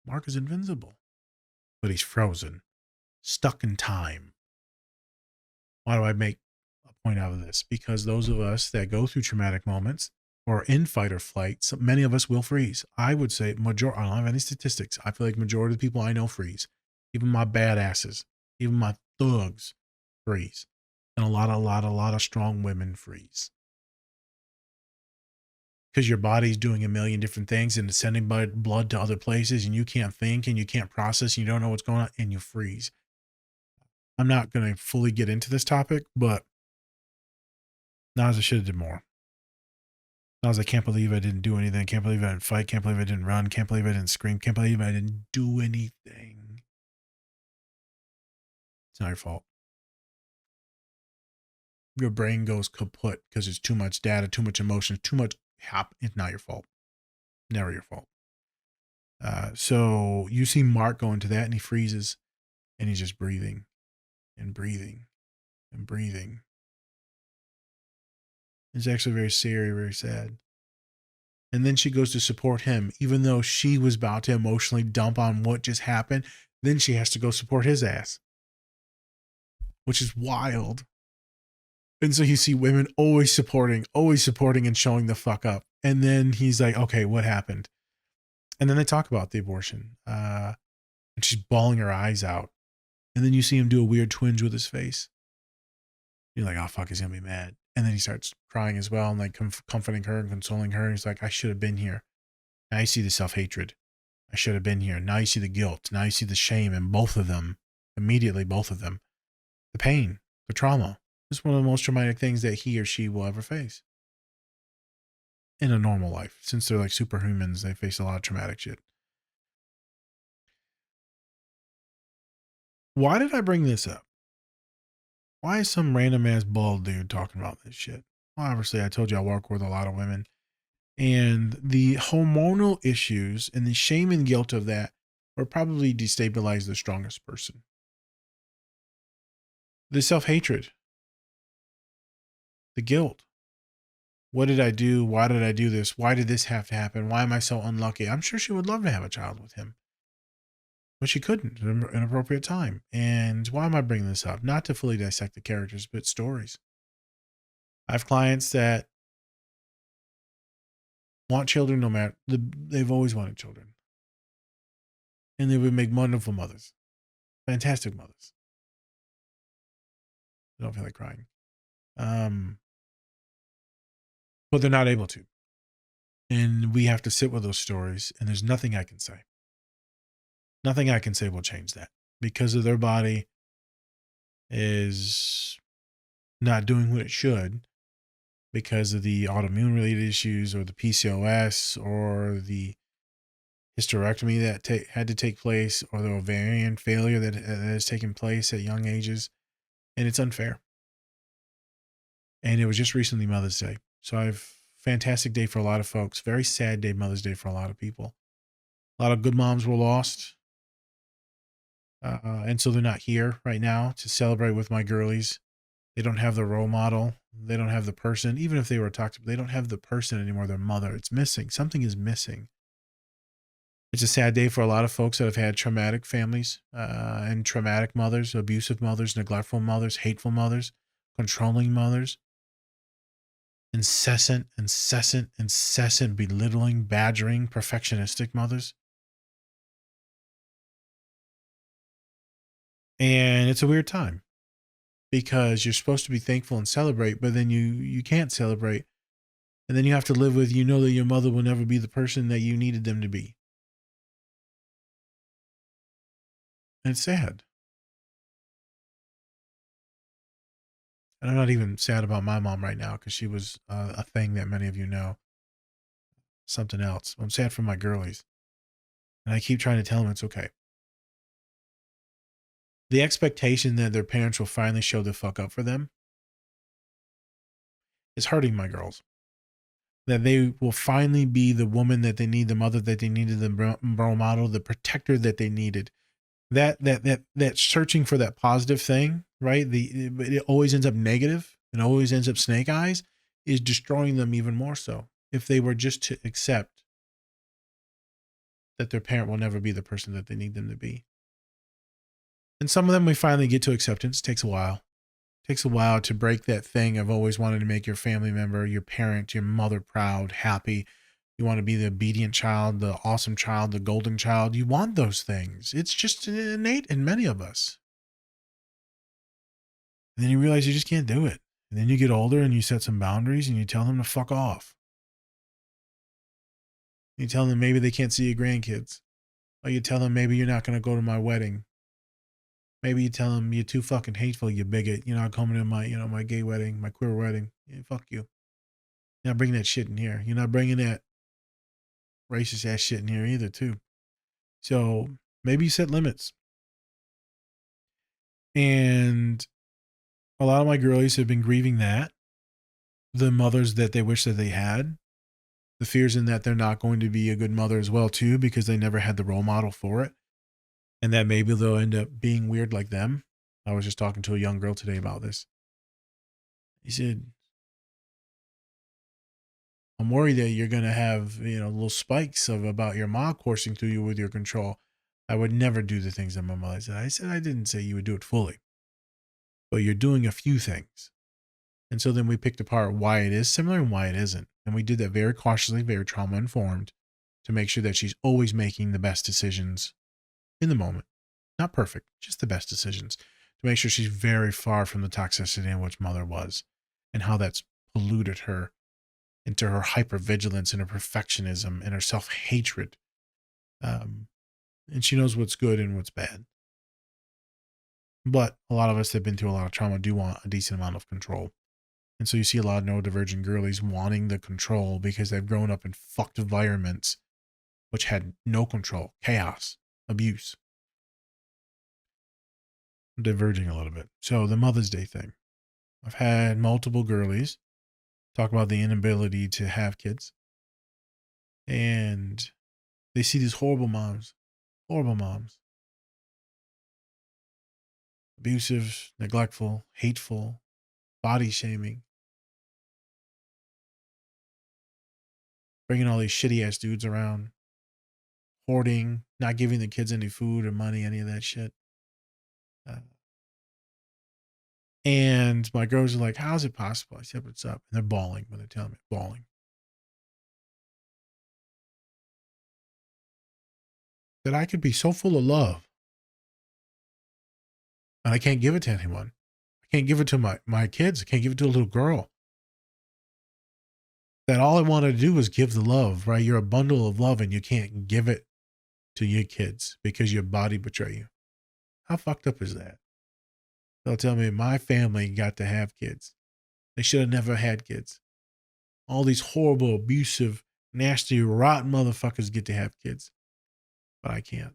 [SPEAKER 1] Mark is invincible. But he's frozen, stuck in time. Why do I make a point out of this? Because those of us that go through traumatic moments or in fight or flight, so many of us will freeze. I would say I don't have any statistics. I feel like majority of the people I know freeze. Even my badasses, even my thugs freeze. And a lot of strong women freeze. Because your body's doing a million different things and it's sending blood to other places and you can't think and you can't process and you don't know what's going on and you freeze. I'm not going to fully get into this topic, but Nas, I should have did more. Nas, I can't believe I didn't do anything. Can't believe I didn't fight. Can't believe I didn't run. Can't believe I didn't scream. Can't believe I didn't do anything. It's not your fault. Your brain goes kaput because it's too much data, too much emotion, too much hap. It's not your fault. Never your fault. So you see Mark go into that and he freezes and he's just breathing and breathing and breathing. It's actually very scary, very sad. And then she goes to support him, even though she was about to emotionally dump on what just happened. Then she has to go support his ass, which is wild. And so you see women always supporting and showing the fuck up. And then he's like, okay, what happened? And then they talk about the abortion. And she's bawling her eyes out. And then you see him do a weird twinge with his face. You're like, oh, fuck, he's going to be mad. And then he starts crying as well and like comforting her and consoling her. He's like, I should have been here. Now you see the self-hatred. I should have been here. Now you see the guilt. Now you see the shame in both of them. Immediately, both of them. The pain, the trauma. It's one of the most traumatic things that he or she will ever face. In a normal life. Since they're like superhumans, they face a lot of traumatic shit. Why did I bring this up? Why is some random ass bald dude talking about this shit? Well, obviously, I told you I work with a lot of women. And the hormonal issues and the shame and guilt of that will probably destabilize the strongest person. The self-hatred. The guilt. What did I do? Why did I do this? Why did this have to happen? Why am I so unlucky? I'm sure she would love to have a child with him. But she couldn't at an appropriate time. And why am I bringing this up? Not to fully dissect the characters, but stories. I have clients that want children no matter, they've always wanted children. And they would make wonderful mothers. Fantastic mothers. I don't feel like crying. But they're not able to. And we have to sit with those stories, and there's nothing I can say. Nothing I can say will change that. Because of their body is not doing what it should, because of the autoimmune related issues or the PCOS or the hysterectomy that had to take place or the ovarian failure that has taken place at young ages. And it's unfair. And it was just recently Mother's Day. So I've fantastic day for a lot of folks. Very sad day, Mother's Day for a lot of people. A lot of good moms were lost. And so they're not here right now to celebrate with my girlies. They don't have the role model. They don't have the person. Even if they were toxic, they don't have the person anymore, their mother. It's missing. Something is missing. It's a sad day for a lot of folks that have had traumatic families and traumatic mothers, abusive mothers, neglectful mothers, hateful mothers, controlling mothers. Incessant belittling, badgering, perfectionistic mothers. And it's a weird time. because you're supposed to be thankful and celebrate, but then you can't celebrate. And then you have to live with, you know, that your mother will never be the person that you needed them to be. And it's sad. And I'm not even sad about my mom right now because she was a thing that many of you know. Something else. I'm sad for my girlies. And I keep trying to tell them it's okay. The expectation that their parents will finally show the fuck up for them is hurting my girls. That they will finally be the woman that they need, the mother that they needed, the role model, the protector that they needed. That searching for that positive thing, right? It always ends up negative and always ends up snake eyes, is destroying them even more so. If they were just to accept that their parent will never be the person that they need them to be. And some of them we finally get to acceptance. It takes a while. It takes a while to break that thing of always wanting to make your family member, your parent, your mother proud, happy. You want to be the obedient child, the awesome child, the golden child. You want those things. It's just innate in many of us. And then you realize you just can't do it. And then you get older and you set some boundaries and you tell them to fuck off. You tell them maybe they can't see your grandkids. Or you tell them maybe you're not going to go to my wedding. Maybe you tell them you're too fucking hateful, you bigot. You're not coming to my, my gay wedding, my queer wedding. Yeah, fuck you. You're not bringing that shit in here. You're not bringing that racist ass shit in here either, too. So maybe you set limits. And a lot of my girlies have been grieving that. The mothers that they wish that they had. The fears in that they're not going to be a good mother as well, too, because they never had the role model for it. And that maybe they'll end up being weird like them. I was just talking to a young girl today about this. He said, I'm worried that you're going to have, little spikes about your mom coursing through you with your control. I would never do the things that my mother said. I said, I didn't say you would do it fully, but you're doing a few things. And so then we picked apart why it is similar and why it isn't. And we did that very cautiously, very trauma informed, to make sure that she's always making the best decisions in the moment. Not perfect, just the best decisions, to make sure she's very far from the toxicity in which mother was and how that's polluted her into her hypervigilance and her perfectionism and her self-hatred. And she knows what's good and what's bad. But a lot of us that have been through a lot of trauma do want a decent amount of control. And so you see a lot of neurodivergent girlies wanting the control because they've grown up in fucked environments which had no control, chaos, abuse. I'm diverging a little bit. So the Mother's Day thing. I've had multiple girlies talk about the inability to have kids. And they see these horrible moms. Abusive, neglectful, hateful, body shaming. Bringing all these shitty ass dudes around. Hoarding, not giving the kids any food or money, any of that shit. And my girls are like, how is it possible? I said, what's up? And they're bawling when they're telling me, bawling. That I could be so full of love. And I can't give it to anyone. I can't give it to my kids. I can't give it to a little girl. That all I want to do is give the love, right? You're a bundle of love and you can't give it to your kids because your body betray you. How fucked up is that? They'll tell me my family got to have kids. They should have never had kids. All these horrible, abusive, nasty, rotten motherfuckers get to have kids. But I can't.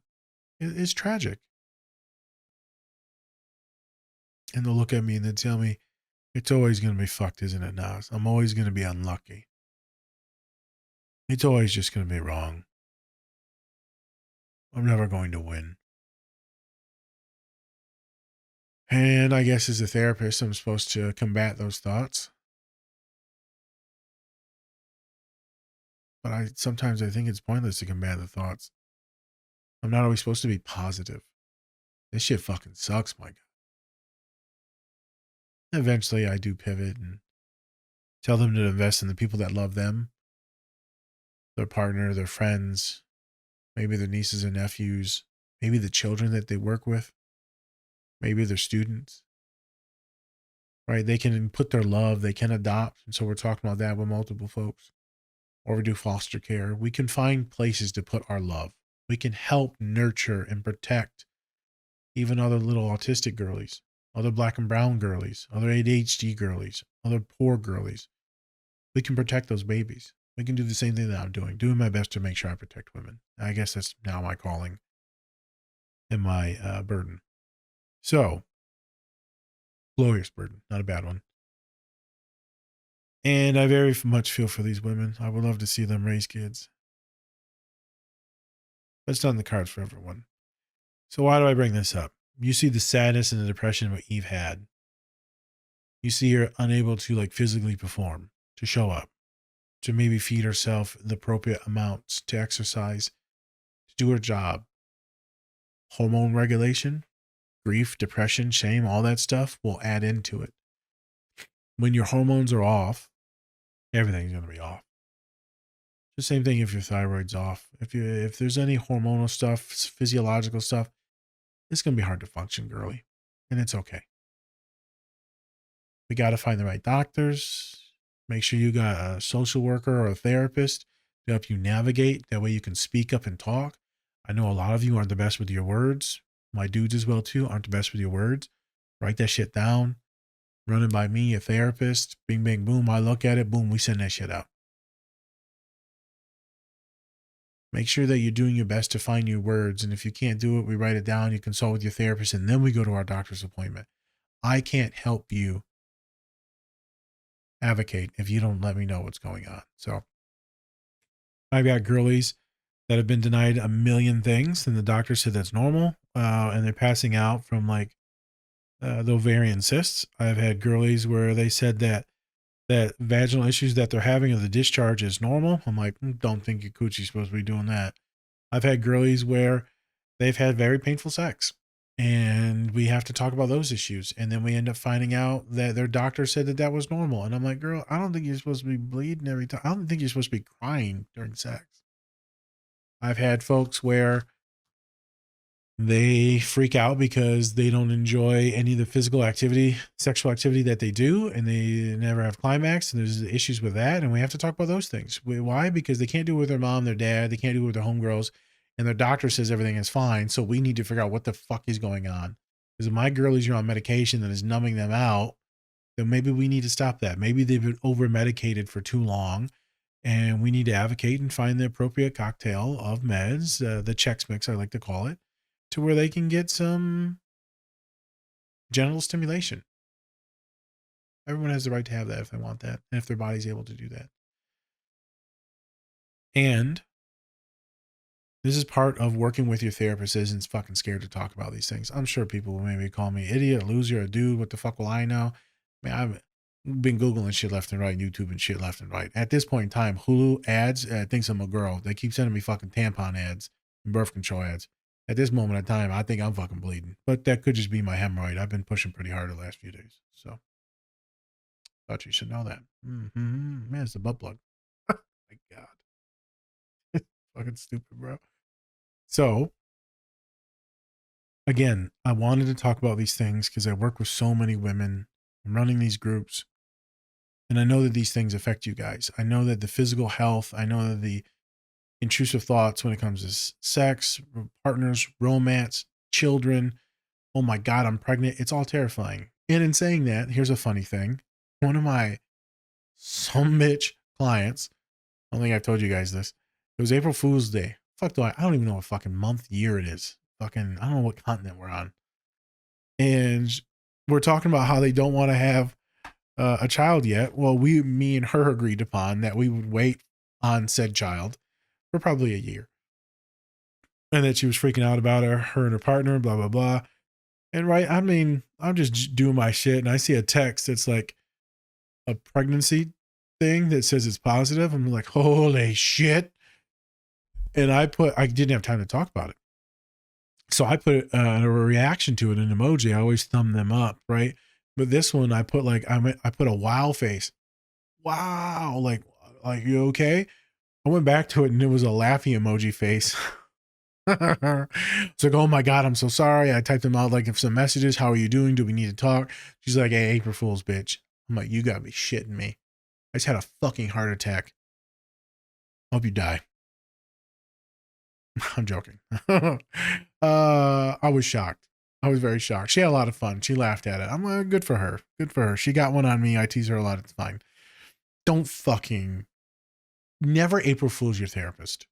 [SPEAKER 1] It's tragic. And they'll look at me and they'll tell me, it's always going to be fucked, isn't it, Nas? I'm always going to be unlucky. It's always just going to be wrong. I'm never going to win. And I guess as a therapist, I'm supposed to combat those thoughts. But sometimes I think it's pointless to combat the thoughts. I'm not always supposed to be positive. This shit fucking sucks, my God. Eventually I do pivot and tell them to invest in the people that love them, their partner, their friends, maybe their nieces and nephews, maybe the children that they work with, maybe their students. right? They can put their love, they can adopt. And so we're talking about that with multiple folks. Or we do foster care. We can find places to put our love. We can help nurture and protect even other little autistic girlies, other black and brown girlies, other ADHD girlies, other poor girlies. We can protect those babies. We can do the same thing that I'm doing my best to make sure I protect women. I guess that's now my calling and my burden. So, glorious burden, not a bad one. And I very much feel for these women. I would love to see them raise kids. That's not in the cards for everyone. So why do I bring this up? You see the sadness and the depression what Eve had. You see her unable to like physically perform, to show up, to maybe feed herself the appropriate amounts, to exercise, to do her job. Hormone regulation, grief, depression, shame, all that stuff will add into it. When your hormones are off, everything's going to be off. The same thing if your thyroid's off. If there's any hormonal stuff, physiological stuff, it's going to be hard to function, girly. And it's okay. We got to find the right doctors. Make sure you got a social worker or a therapist to help you navigate. That way you can speak up and talk. I know a lot of you aren't the best with your words. My dudes as well too aren't the best with your words. Write that shit down. Run it by me, a therapist. Bing, bang, boom. I look at it. Boom. We send that shit out. Make sure that you're doing your best to find your words. And if you can't do it, we write it down. You consult with your therapist and then we go to our doctor's appointment. I can't help you advocate if you don't let me know what's going on. So I've got girlies that have been denied a million things and the doctor said that's normal. And they're passing out from like the ovarian cysts. I've had girlies where they said that vaginal issues that they're having or the discharge is normal. I'm like, don't think your coochie's supposed to be doing that. I've had girlies where they've had very painful sex and we have to talk about those issues. And then we end up finding out that their doctor said that was normal. And I'm like, girl, I don't think you're supposed to be bleeding every time. I don't think you're supposed to be crying during sex. I've had folks where they freak out because they don't enjoy any of the physical activity, sexual activity that they do, and they never have climax, and there's issues with that, and we have to talk about those things. Why? Because they can't do it with their mom, their dad, they can't do it with their homegirls, and their doctor says everything is fine, so we need to figure out what the fuck is going on. Because if my girlies are on medication that is numbing them out, then maybe we need to stop that. Maybe they've been over-medicated for too long, and we need to advocate and find the appropriate cocktail of meds, the Chex Mix, I like to call it, to where they can get some genital stimulation. Everyone has the right to have that if they want that, and if their body's able to do that. And this is part of working with your therapist isn't fucking scared to talk about these things. I'm sure people will maybe call me idiot, a loser, a dude. What the fuck will I know? I mean, I've been Googling shit left and right, YouTube and shit left and right. At this point in time, Hulu ads thinks I'm a girl. They keep sending me fucking tampon ads and birth control ads. At this moment in time, I think I'm fucking bleeding. But that could just be my hemorrhoid. I've been pushing pretty hard the last few days. So, thought you should know that. Man, it's the butt plug. My God. Fucking stupid, bro. So, again, I wanted to talk about these things because I work with so many women. I'm running these groups. And I know that these things affect you guys. I know that the physical health, I know that the intrusive thoughts when it comes to sex, partners, romance, children. Oh my God, I'm pregnant. It's all terrifying. And in saying that, here's a funny thing. One of my some bitch clients, I don't think I've told you guys this. It was April Fool's Day. Fuck do I don't even know what fucking month, year it is. Fucking, I don't know what continent we're on. And we're talking about how they don't want to have a child yet. Well, me and her agreed upon that we would wait on said child for probably a year. And that she was freaking out about her and her partner, blah, blah, blah. And right, I mean, I'm just doing my shit and I see a text that's like a pregnancy thing that says it's positive. I'm like, holy shit. And I didn't have time to talk about it. So I put a reaction to it, an emoji. I always thumb them up, right? But this one, I put like, I put a wow face. Wow. Like, you okay? I went back to it and it was a laughing emoji face. It's like, oh my God, I'm so sorry. I typed them out like some messages. How are you doing? Do we need to talk? She's like, hey, April Fool's, bitch. I'm like, you gotta be shitting me. I just had a fucking heart attack. Hope you die. I'm joking. I was shocked. I was very shocked. She had a lot of fun. She laughed at it. I'm like, good for her. Good for her. She got one on me. I tease her a lot. It's fine. Don't fucking never April Fool's your therapist.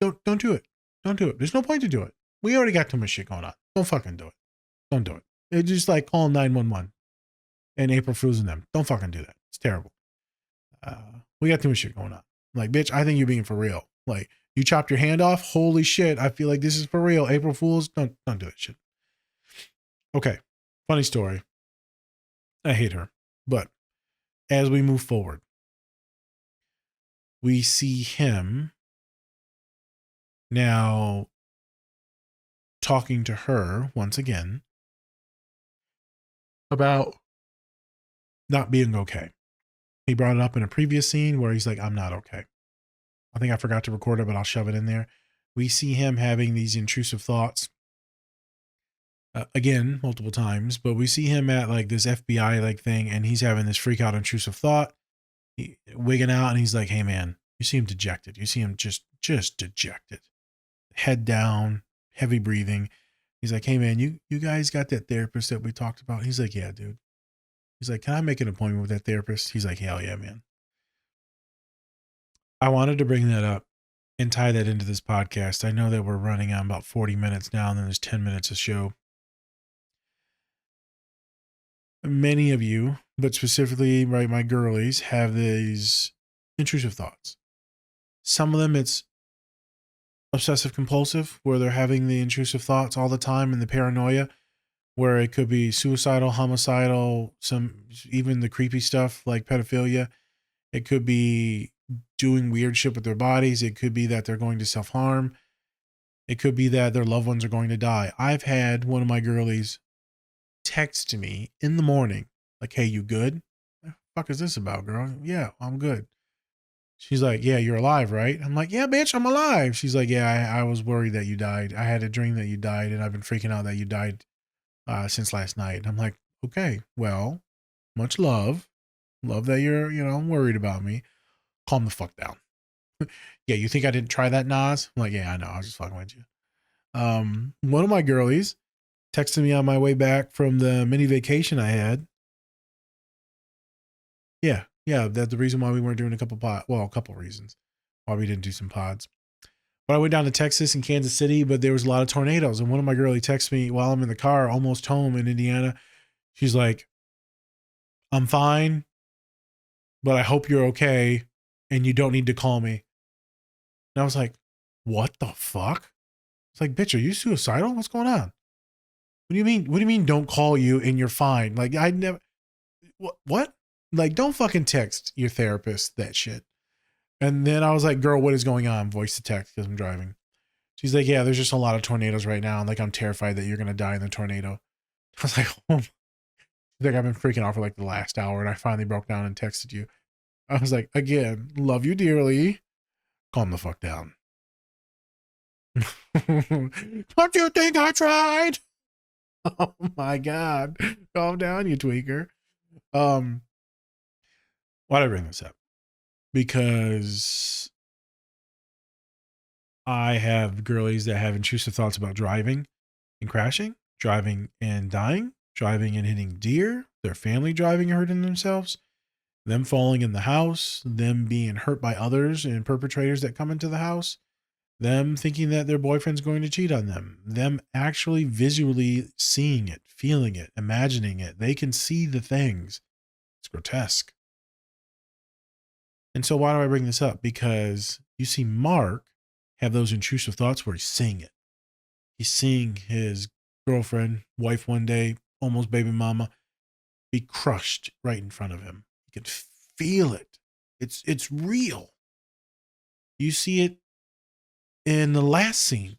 [SPEAKER 1] Don't do it. Don't do it. There's no point to do it. We already got too much shit going on. Don't fucking do it. Don't do it. It's just like calling 911 and April Fool's and them. Don't fucking do that. It's terrible. We got too much shit going on. Like, bitch, I think you're being for real. Like, you chopped your hand off. Holy shit. I feel like this is for real. April Fool's. Don't do that shit. Okay. Funny story. I hate her. But as we move forward, we see him now talking to her once again about not being okay. He brought it up in a previous scene where he's like, I'm not okay. I think I forgot to record it, but I'll shove it in there. We see him having these intrusive thoughts again, multiple times, but we see him at like this FBI like thing and he's having this freak out intrusive thought, wigging out. And he's like, hey man, you see him dejected. You see him just dejected, head down, heavy breathing. He's like, hey man, you guys got that therapist that we talked about? He's like, yeah, dude. He's like, can I make an appointment with that therapist? He's like, hell yeah, man. I wanted to bring that up and tie that into this podcast. I know that we're running on about 40 minutes now, and then there's 10 minutes of show. Many of you, but specifically right, my girlies, have these intrusive thoughts. Some of them it's obsessive compulsive, where they're having the intrusive thoughts all the time and the paranoia, where it could be suicidal, homicidal, some even the creepy stuff like pedophilia. It could be doing weird shit with their bodies. It could be that they're going to self-harm. It could be that their loved ones are going to die. I've had one of my girlies text me in the morning, like, hey, you good? What the fuck is this about, girl? Yeah, I'm good. She's like, yeah, you're alive, right? I'm like, yeah, bitch, I'm alive. She's like, yeah, I was worried that you died. I had a dream that you died, and I've been freaking out that you died since last night. I'm like, okay, well, much love. Love that you're, worried about me. Calm the fuck down. Yeah, you think I didn't try that, Nas? I'm like, yeah, I know. I was just fucking with you. One of my girlies texted me on my way back from the mini vacation I had. Yeah, that's the reason why we weren't doing a couple reasons why we didn't do some pods. But I went down to Texas and Kansas City, but there was a lot of tornadoes. And one of my girlies texted me while I'm in the car, almost home in Indiana. She's like, I'm fine, but I hope you're okay and you don't need to call me. And I was like, what the fuck? It's like, bitch, are you suicidal? What's going on? What do you mean? What do you mean don't call you and you're fine? Like, I never, what? Like, don't fucking text your therapist that shit. And then I was like, girl, what is going on? Voice to text because I'm driving. She's like, yeah, there's just a lot of tornadoes right now. And like, I'm terrified that you're going to die in the tornado. I was like, oh. She's like, I've been freaking out for like the last hour and I finally broke down and texted you. I was like, again, love you dearly. Calm the fuck down. Don't you think I tried? Oh my God. Calm down, you tweaker. Why'd I bring this up? Because I have girlies that have intrusive thoughts about driving and crashing, driving and dying, driving and hitting deer, their family driving and hurting themselves, them falling in the house, them being hurt by others and perpetrators that come into the house, them thinking that their boyfriend's going to cheat on them actually visually seeing it, feeling it, imagining it. They can see the things. It's grotesque. And so why do I bring this up? Because you see Mark have those intrusive thoughts where he's seeing it. He's seeing his girlfriend, wife one day, almost baby mama, be crushed right in front of him. He can feel it. It's real. You see it in the last scene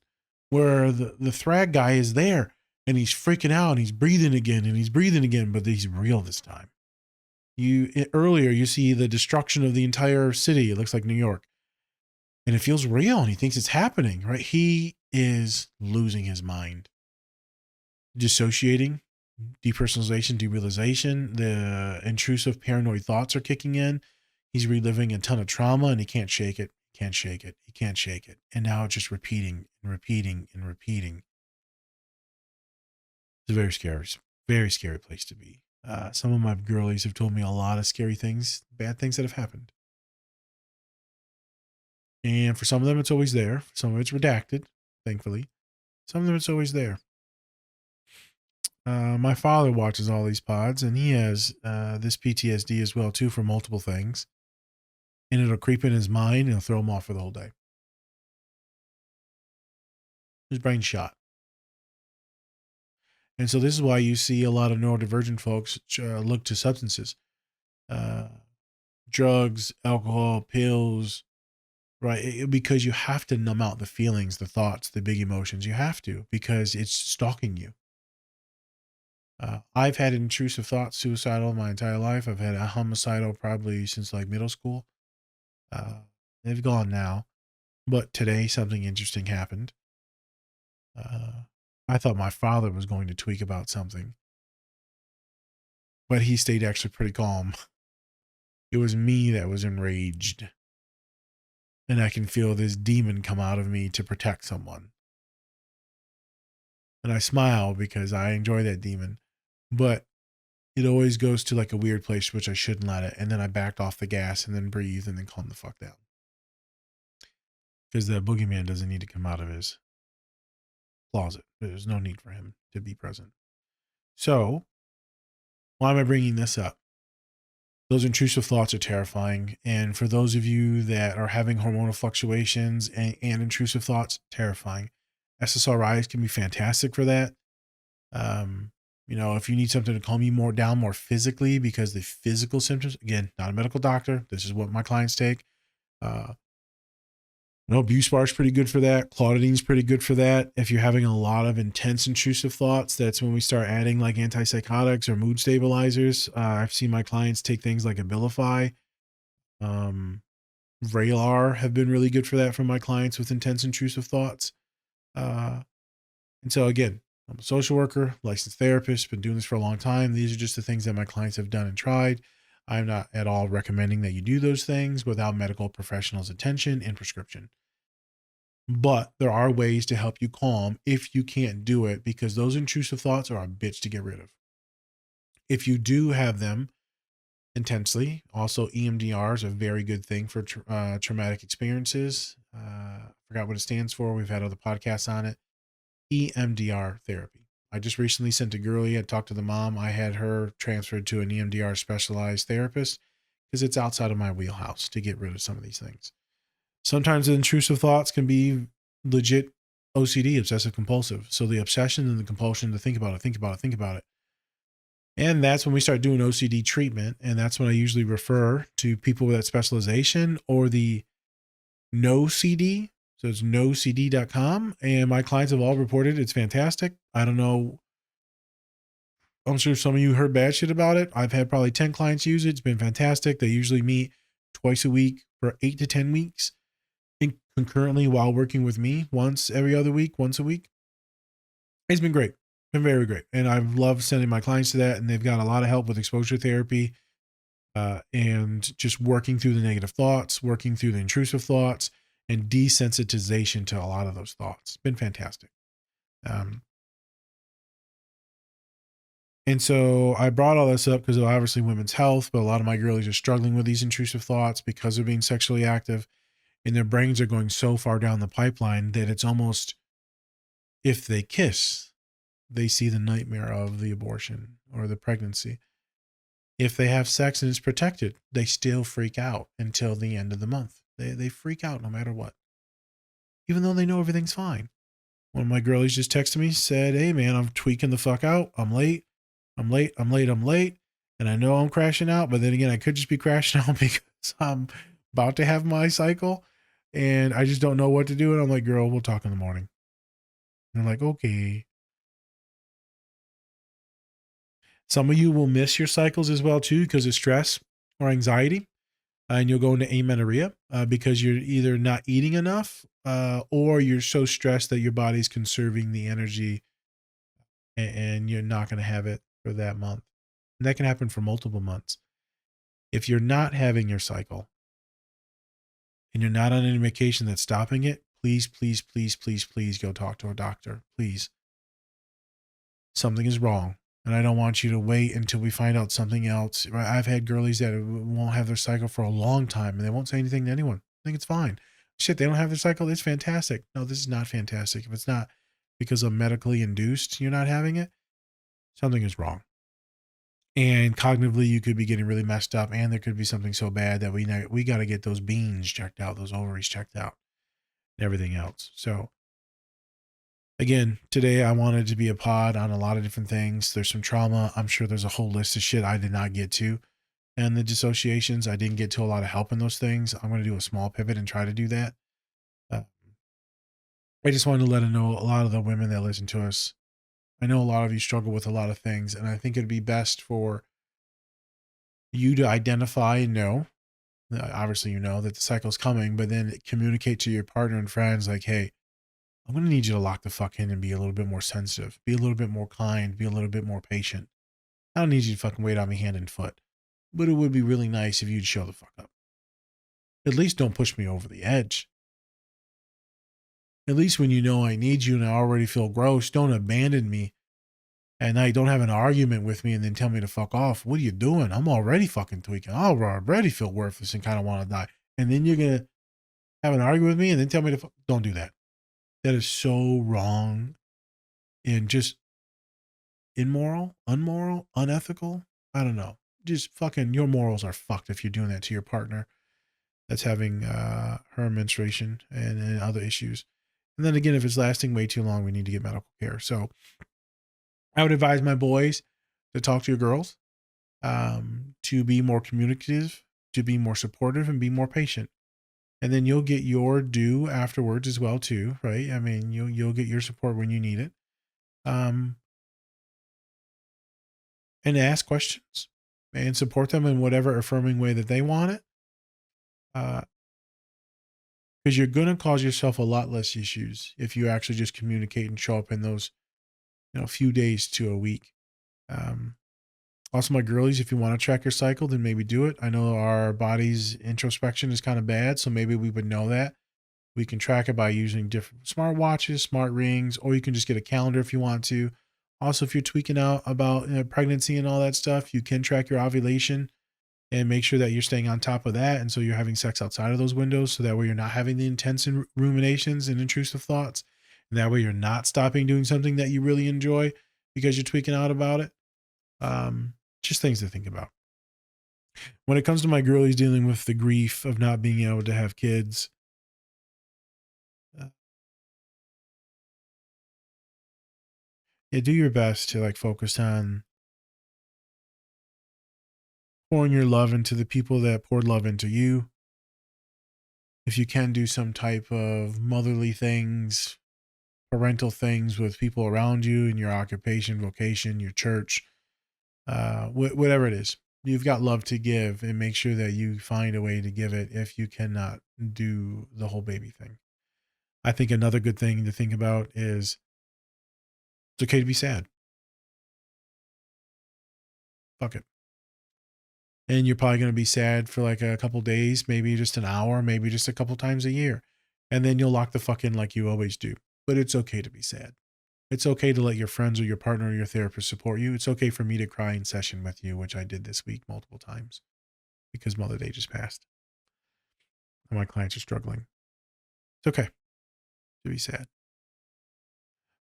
[SPEAKER 1] where the Thrag guy is there and he's freaking out and he's breathing again, but he's real this time. Earlier, you see the destruction of the entire city. It looks like New York. And it feels real and he thinks it's happening, right? He is losing his mind, dissociating, depersonalization, derealization. The intrusive paranoid thoughts are kicking in. He's reliving a ton of trauma and he can't shake it. Can't shake it. He can't shake it. And now it's just repeating and repeating and repeating. It's a very scary place to be. Some of my girlies have told me a lot of scary things, bad things that have happened. And for some of them, it's always there. For some of it's redacted, thankfully. Some of them, it's always there. My father watches all these pods, and he has this PTSD as well, too, for multiple things. And it'll creep in his mind, and it'll throw him off for the whole day. His brain's shot. And so this is why you see a lot of neurodivergent folks look to substances. Drugs, alcohol, pills, right? Because you have to numb out the feelings, the thoughts, the big emotions. You have to, because it's stalking you. I've had intrusive thoughts, suicidal my entire life. I've had a homicidal probably since like middle school. They've gone now. But today something interesting happened. I thought my father was going to tweak about something. But he stayed actually pretty calm. It was me that was enraged. And I can feel this demon come out of me to protect someone. And I smile because I enjoy that demon. But it always goes to like a weird place, which I shouldn't let it. And then I backed off the gas and then breathe and then calm the fuck down. Because the boogeyman doesn't need to come out of his closet. There's no need for him to be present. So, why am I bringing this up? Those intrusive thoughts are terrifying. And for those of you that are having hormonal fluctuations and intrusive thoughts, terrifying. SSRIs can be fantastic for that. If you need something to calm you down more physically, because the physical symptoms, again, not a medical doctor. This is what my clients take. Buspar is pretty good for that. Clonidine is pretty good for that. If you're having a lot of intense intrusive thoughts, that's when we start adding like antipsychotics or mood stabilizers. I've seen my clients take things like Abilify. Vraylar have been really good for that for my clients with intense intrusive thoughts. And so again, I'm a social worker, licensed therapist, been doing this for a long time. These are just the things that my clients have done and tried. I'm not at all recommending that you do those things without medical professionals' attention and prescription. But there are ways to help you calm if you can't do it, because those intrusive thoughts are a bitch to get rid of. If you do have them intensely, also EMDR is a very good thing for traumatic experiences. Forgot what it stands for. We've had other podcasts on it. EMDR therapy. I just recently sent a girlie. I talked to the mom. I had her transferred to an EMDR specialized therapist because it's outside of my wheelhouse to get rid of some of these things. Sometimes the intrusive thoughts can be legit OCD, obsessive compulsive. So the obsession and the compulsion to think about it. And that's when we start doing OCD treatment. And that's when I usually refer to people with that specialization or the no CD. So it's nocd.com. And my clients have all reported it's fantastic. I don't know. I'm sure some of you heard bad shit about it. I've had probably 10 clients use it. It's been fantastic. They usually meet twice a week for 8 to 10 weeks. Concurrently while working with me once a week. It's been great. Been very great. And I've loved sending my clients to that. And they've got a lot of help with exposure therapy and just working through the negative thoughts, working through the intrusive thoughts, and desensitization to a lot of those thoughts. It's been fantastic. And so I brought all this up because of obviously women's health, but a lot of my girlies are struggling with these intrusive thoughts because of being sexually active, and their brains are going so far down the pipeline that it's almost, if they kiss, they see the nightmare of the abortion or the pregnancy. If they have sex and it's protected, they still freak out until the end of the month. They freak out no matter what, even though they know everything's fine. One of my girlies just texted me, said, "Hey man, I'm tweaking the fuck out. I'm late. And I know I'm crashing out, but then again, I could just be crashing out because I'm about to have my cycle and I just don't know what to do." And I'm like, "Girl, we'll talk in the morning." And I'm like, "Okay." Some of you will miss your cycles as well too because of stress or anxiety. and you'll go into amenorrhea because you're either not eating enough or you're so stressed that your body's conserving the energy and you're not going to have it for that month. And that can happen for multiple months. If you're not having your cycle and you're not on any medication that's stopping it, please, please, please, please, please go talk to a doctor. Please. Something is wrong. And I don't want you to wait until we find out something else. I've had girlies that won't have their cycle for a long time and they won't say anything to anyone. I think it's fine. Shit, they don't have their cycle. It's fantastic. No, this is not fantastic. If it's not because of medically induced, you're not having it, something is wrong. And cognitively, you could be getting really messed up, and there could be something so bad that we got to get those beans checked out, those ovaries checked out, and everything else. So, again, today I wanted to be a pod on a lot of different things. There's some trauma. I'm sure there's a whole list of shit I did not get to. And the dissociations, I didn't get to a lot of help in those things. I'm going to do a small pivot and try to do that. I just wanted to let know a lot of the women that listen to us. I know a lot of you struggle with a lot of things, and I think it'd be best for you to identify and know, obviously you know that the cycle's coming, but then communicate to your partner and friends like, hey, I'm going to need you to lock the fuck in and be a little bit more sensitive, be a little bit more kind, be a little bit more patient. I don't need you to fucking wait on me hand and foot, but it would be really nice if you'd show the fuck up. At least don't push me over the edge. At least when you know I need you and I already feel gross, don't abandon me at night. Don't have an argument with me and then tell me to fuck off. What are you doing? I'm already fucking tweaking. I already feel worthless and kind of want to die. And then you're going to have an argument with me and then tell me to don't do that. That is so wrong and just immoral, unmoral, unethical. I don't know. Just fucking your morals are fucked if you're doing that to your partner that's having her menstruation and other issues. And then again, if it's lasting way too long, we need to get medical care. So I would advise my boys to talk to your girls, to be more communicative, to be more supportive, and be more patient. And then you'll get your due afterwards as well too, right? I mean, you'll get your support when you need it. And ask questions and support them in whatever affirming way that they want it. Because you're going to cause yourself a lot less issues if you actually just communicate and show up in those, few days to a week. Also, my girlies, if you want to track your cycle, then maybe do it. I know our body's introspection is kind of bad, so maybe we would know that. We can track it by using different smart watches, smart rings, or you can just get a calendar if you want to. Also, if you're tweaking out about pregnancy and all that stuff, you can track your ovulation and make sure that you're staying on top of that. And so you're having sex outside of those windows, so that way you're not having the intense ruminations and intrusive thoughts. And that way you're not stopping doing something that you really enjoy because you're tweaking out about it. Just things to think about. When it comes to my girlies dealing with the grief of not being able to have kids, do your best to focus on pouring your love into the people that poured love into you. If you can, do some type of motherly things, parental things with people around you in your occupation, vocation, your church, whatever it is. You've got love to give, and make sure that you find a way to give it if you cannot do the whole baby thing. I think another good thing to think about is it's okay to be sad. Fuck it. And you're probably going to be sad for a couple days, maybe just an hour, maybe just a couple times a year. And then you'll lock the fuck in like you always do. But it's okay to be sad. It's okay to let your friends or your partner or your therapist support you. It's okay for me to cry in session with you, which I did this week multiple times because Mother Day just passed. And my clients are struggling. It's okay to be sad.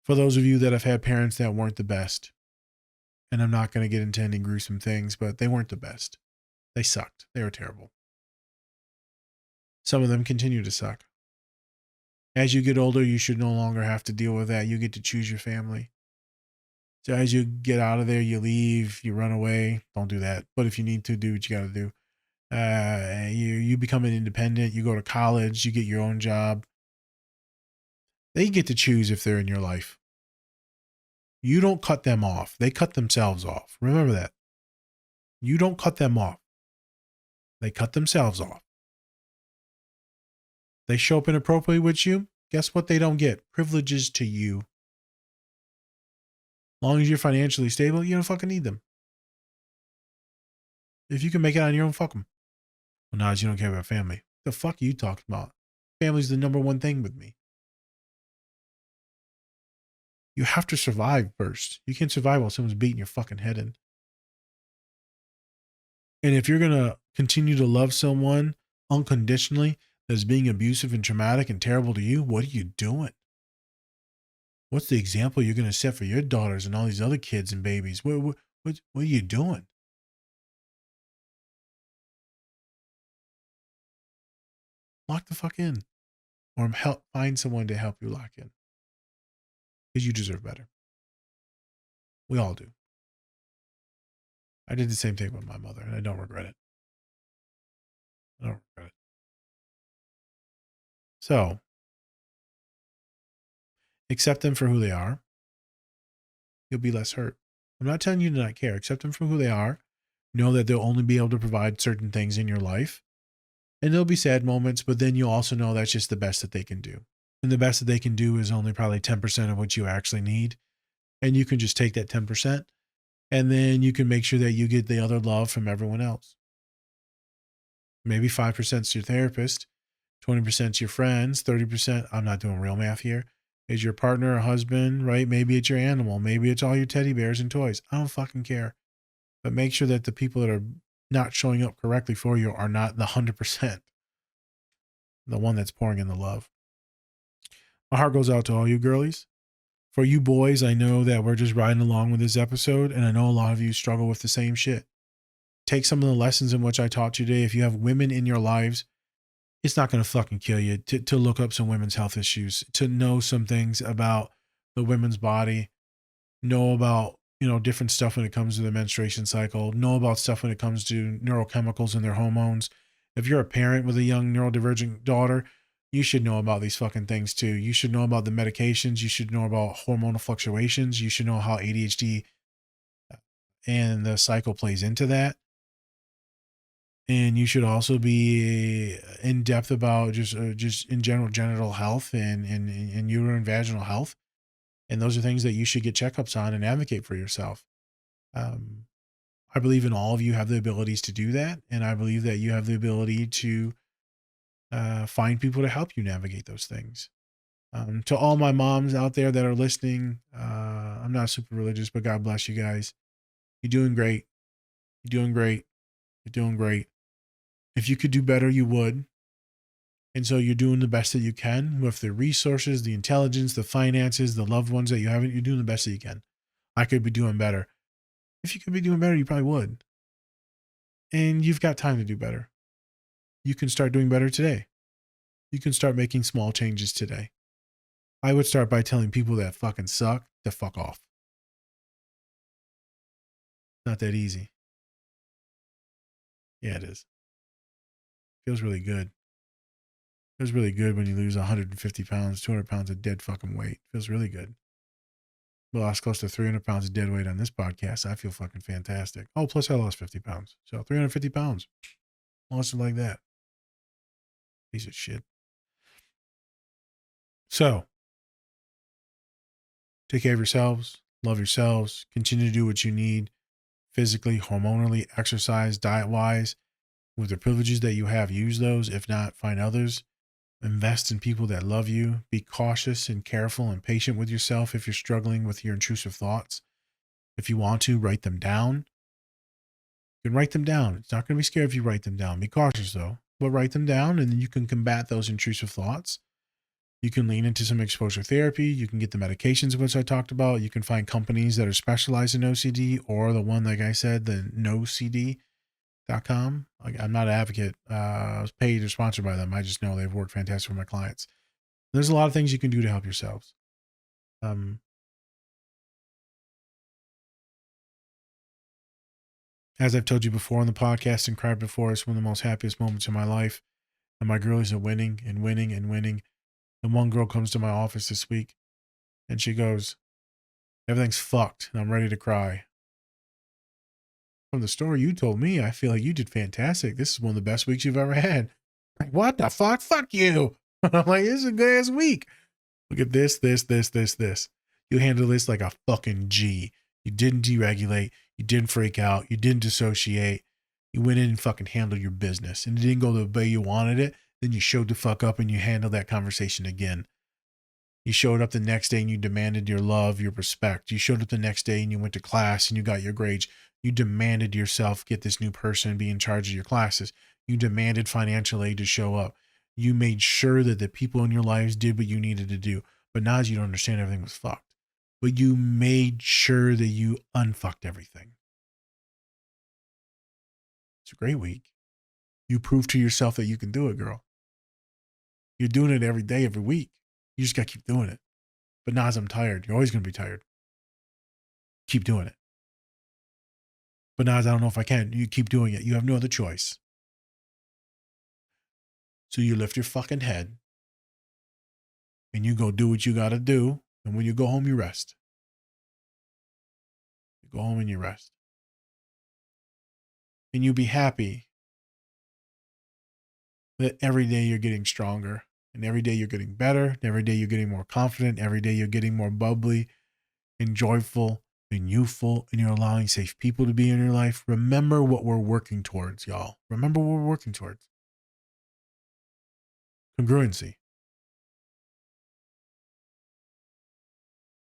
[SPEAKER 1] For those of you that have had parents that weren't the best, and I'm not going to get into any gruesome things, but they weren't the best. They sucked. They were terrible. Some of them continue to suck. As you get older, you should no longer have to deal with that. You get to choose your family. So as you get out of there, you leave, you run away. Don't do that. But if you need to, do what you got to do. You become an independent. You go to college. You get your own job. They get to choose if they're in your life. You don't cut them off. They cut themselves off. Remember that. You don't cut them off. They cut themselves off. They show up inappropriately with you. Guess what they don't get? Privileges to you. As long as you're financially stable, you don't fucking need them. If you can make it on your own, fuck them. Well, now you don't care about family. The fuck are you talking about? Family's the number one thing with me. You have to survive first. You can't survive while someone's beating your fucking head in. And if you're going to continue to love someone unconditionally that's being abusive and traumatic and terrible to you, what are you doing? What's the example you're going to set for your daughters and all these other kids and babies? What are you doing? Lock the fuck in. Or find someone to help you lock in. Because you deserve better. We all do. I did the same thing with my mother, and I don't regret it. I don't regret it. So, accept them for who they are. You'll be less hurt. I'm not telling you to not care. Accept them for who they are. Know that they'll only be able to provide certain things in your life. And there'll be sad moments, but then you'll also know that's just the best that they can do. And the best that they can do is only probably 10% of what you actually need. And you can just take that 10%, and then you can make sure that you get the other love from everyone else. Maybe 5% is your therapist, 20% is your friends, 30%, I'm not doing real math here, is your partner or husband, right? Maybe it's your animal. Maybe it's all your teddy bears and toys. I don't fucking care. But make sure that the people that are not showing up correctly for you are not the 100%. The one that's pouring in the love. My heart goes out to all you girlies. For you boys, I know that we're just riding along with this episode, and I know a lot of you struggle with the same shit. Take some of the lessons in which I taught you today. If you have women in your lives, it's not going to fucking kill you to look up some women's health issues, to know some things about the women's body, know about, different stuff when it comes to the menstruation cycle, know about stuff when it comes to neurochemicals and their hormones. If you're a parent with a young neurodivergent daughter, you should know about these fucking things too. You should know about the medications. You should know about hormonal fluctuations. You should know how ADHD and the cycle plays into that. And you should also be in depth about just in general genital health and uterine and vaginal health. And those are things that you should get checkups on and advocate for yourself. I believe in all of you have the abilities to do that. And I believe that you have the ability to find people to help you navigate those things. To all my moms out there that are listening, I'm not super religious, but God bless you guys. You're doing great. You're doing great. You're doing great. If you could do better, you would. And so you're doing the best that you can with the resources, the intelligence, the finances, the loved ones that you haven't. You're doing the best that you can. I could be doing better. If you could be doing better, you probably would. And you've got time to do better. You can start doing better today. You can start making small changes today. I would start by telling people that fucking suck to fuck off. Not that easy. Yeah, it is. Feels really good. Feels really good when you lose 150 pounds, 200 pounds of dead fucking weight. Feels really good. I lost close to 300 pounds of dead weight on this podcast. I feel fucking fantastic. Oh, plus I lost 50 pounds. So 350 pounds. Lost it like that. Piece of shit. So, take care of yourselves. Love yourselves. Continue to do what you need physically, hormonally, exercise, diet-wise. With the privileges that you have, use those. If not, find others. Invest in people that love you. Be cautious and careful and patient with yourself if you're struggling with your intrusive thoughts. If you want to, write them down. You can write them down. It's not going to be scary if you write them down. Be cautious though. But write them down, and then you can combat those intrusive thoughts. You can lean into some exposure therapy. You can get the medications, which I talked about. You can find companies that are specialized in OCD, or the one, like I said, the NoCD.com. I'm not an advocate. I was paid or sponsored by them. I just know they've worked fantastic for my clients. There's a lot of things you can do to help yourselves. As I've told you before on the podcast and cried before, it's one of the most happiest moments of my life. And my girlies are winning and winning and winning. And one girl comes to my office this week and she goes, "Everything's fucked and I'm ready to cry." from the story you told me, I feel like you did fantastic. This is one of the best weeks you've ever had. Like, what the fuck? Fuck you. I'm like, this is a good ass week. Look at this. You handle this like a fucking G. You didn't deregulate. You didn't freak out. You didn't dissociate. You went in and fucking handled your business. And it didn't go the way you wanted it. Then you showed the fuck up and you handled that conversation again. You showed up the next day and you demanded your love, your respect. You showed up the next day and you went to class and you got your grades. You demanded yourself get this new person be in charge of your classes. You demanded financial aid to show up. You made sure that the people in your lives did what you needed to do. But now you don't understand everything was fucked. But you made sure that you unfucked everything. It's a great week. You proved to yourself that you can do it, girl. You're doing it every day, every week. You just got to keep doing it. But Naz, I'm tired. You're always going to be tired. Keep doing it. But Naz, I don't know if I can. You keep doing it. You have no other choice. So you lift your fucking head and you go do what you got to do. And when you go home, you rest. You go home and you rest. And you be happy that every day you're getting stronger. And every day you're getting better. And every day you're getting more confident. Every day you're getting more bubbly and joyful and youthful. And you're allowing safe people to be in your life. Remember what we're working towards, y'all. Remember what we're working towards. Congruency.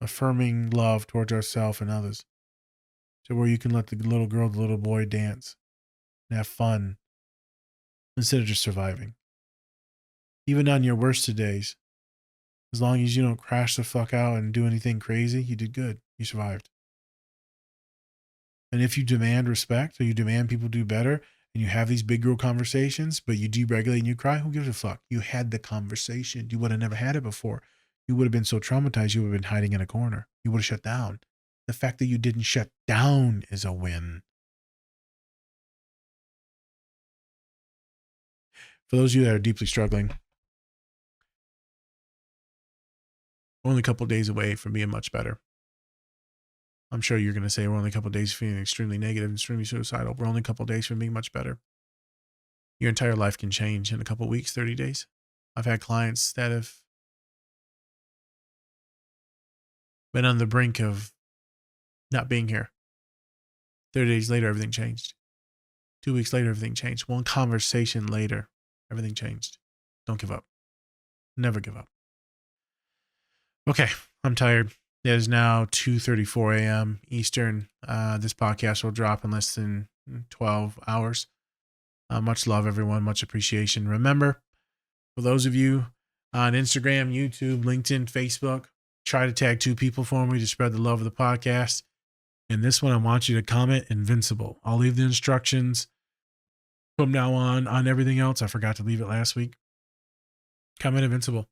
[SPEAKER 1] Affirming love towards ourselves and others. So where you can let the little girl, the little boy dance and have fun instead of just surviving. Even on your worst days, as long as you don't crash the fuck out and do anything crazy, you did good. You survived. And if you demand respect or you demand people do better and you have these big girl conversations, but you deregulate and you cry, who gives a fuck? You had the conversation. You would have never had it before. You would have been so traumatized, you would have been hiding in a corner. You would have shut down. The fact that you didn't shut down is a win. For those of you that are deeply struggling, we're only a couple of days away from being much better. I'm sure you're going to say we're only a couple of days from feeling extremely negative, extremely suicidal. We're only a couple of days from being much better. Your entire life can change in a couple of weeks, 30 days. I've had clients that have been on the brink of not being here. 30 days later, everything changed. 2 weeks later, everything changed. One conversation later, everything changed. Don't give up. Never give up. Okay, I'm tired. It is now 2:34 a.m. Eastern. This podcast will drop in less than 12 hours. Much love, everyone. Much appreciation. Remember, for those of you on Instagram, YouTube, LinkedIn, Facebook, try to tag 2 people for me to spread the love of the podcast. And this one, I want you to comment Invincible. I'll leave the instructions from now on everything else. I forgot to leave it last week. Comment Invincible.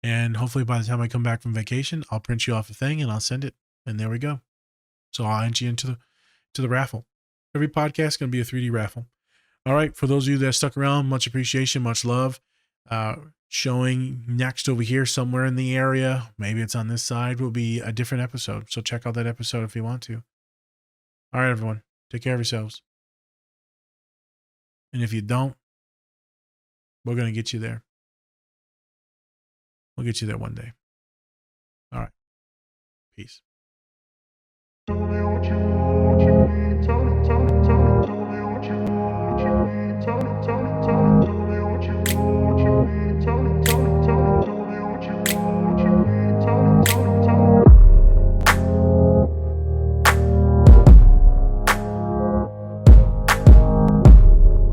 [SPEAKER 1] And hopefully by the time I come back from vacation, I'll print you off a thing and I'll send it. And there we go. So I'll enter you into the raffle. Every podcast is going to be a 3D raffle. All right. For those of you that stuck around, much appreciation, much love. Showing next over here somewhere in the area, maybe it's on this side, will be a different episode. So check out that episode if you want to. All right, everyone. Take care of yourselves. And if you don't, we're going to get you there. We'll get you there one day. All right. Peace.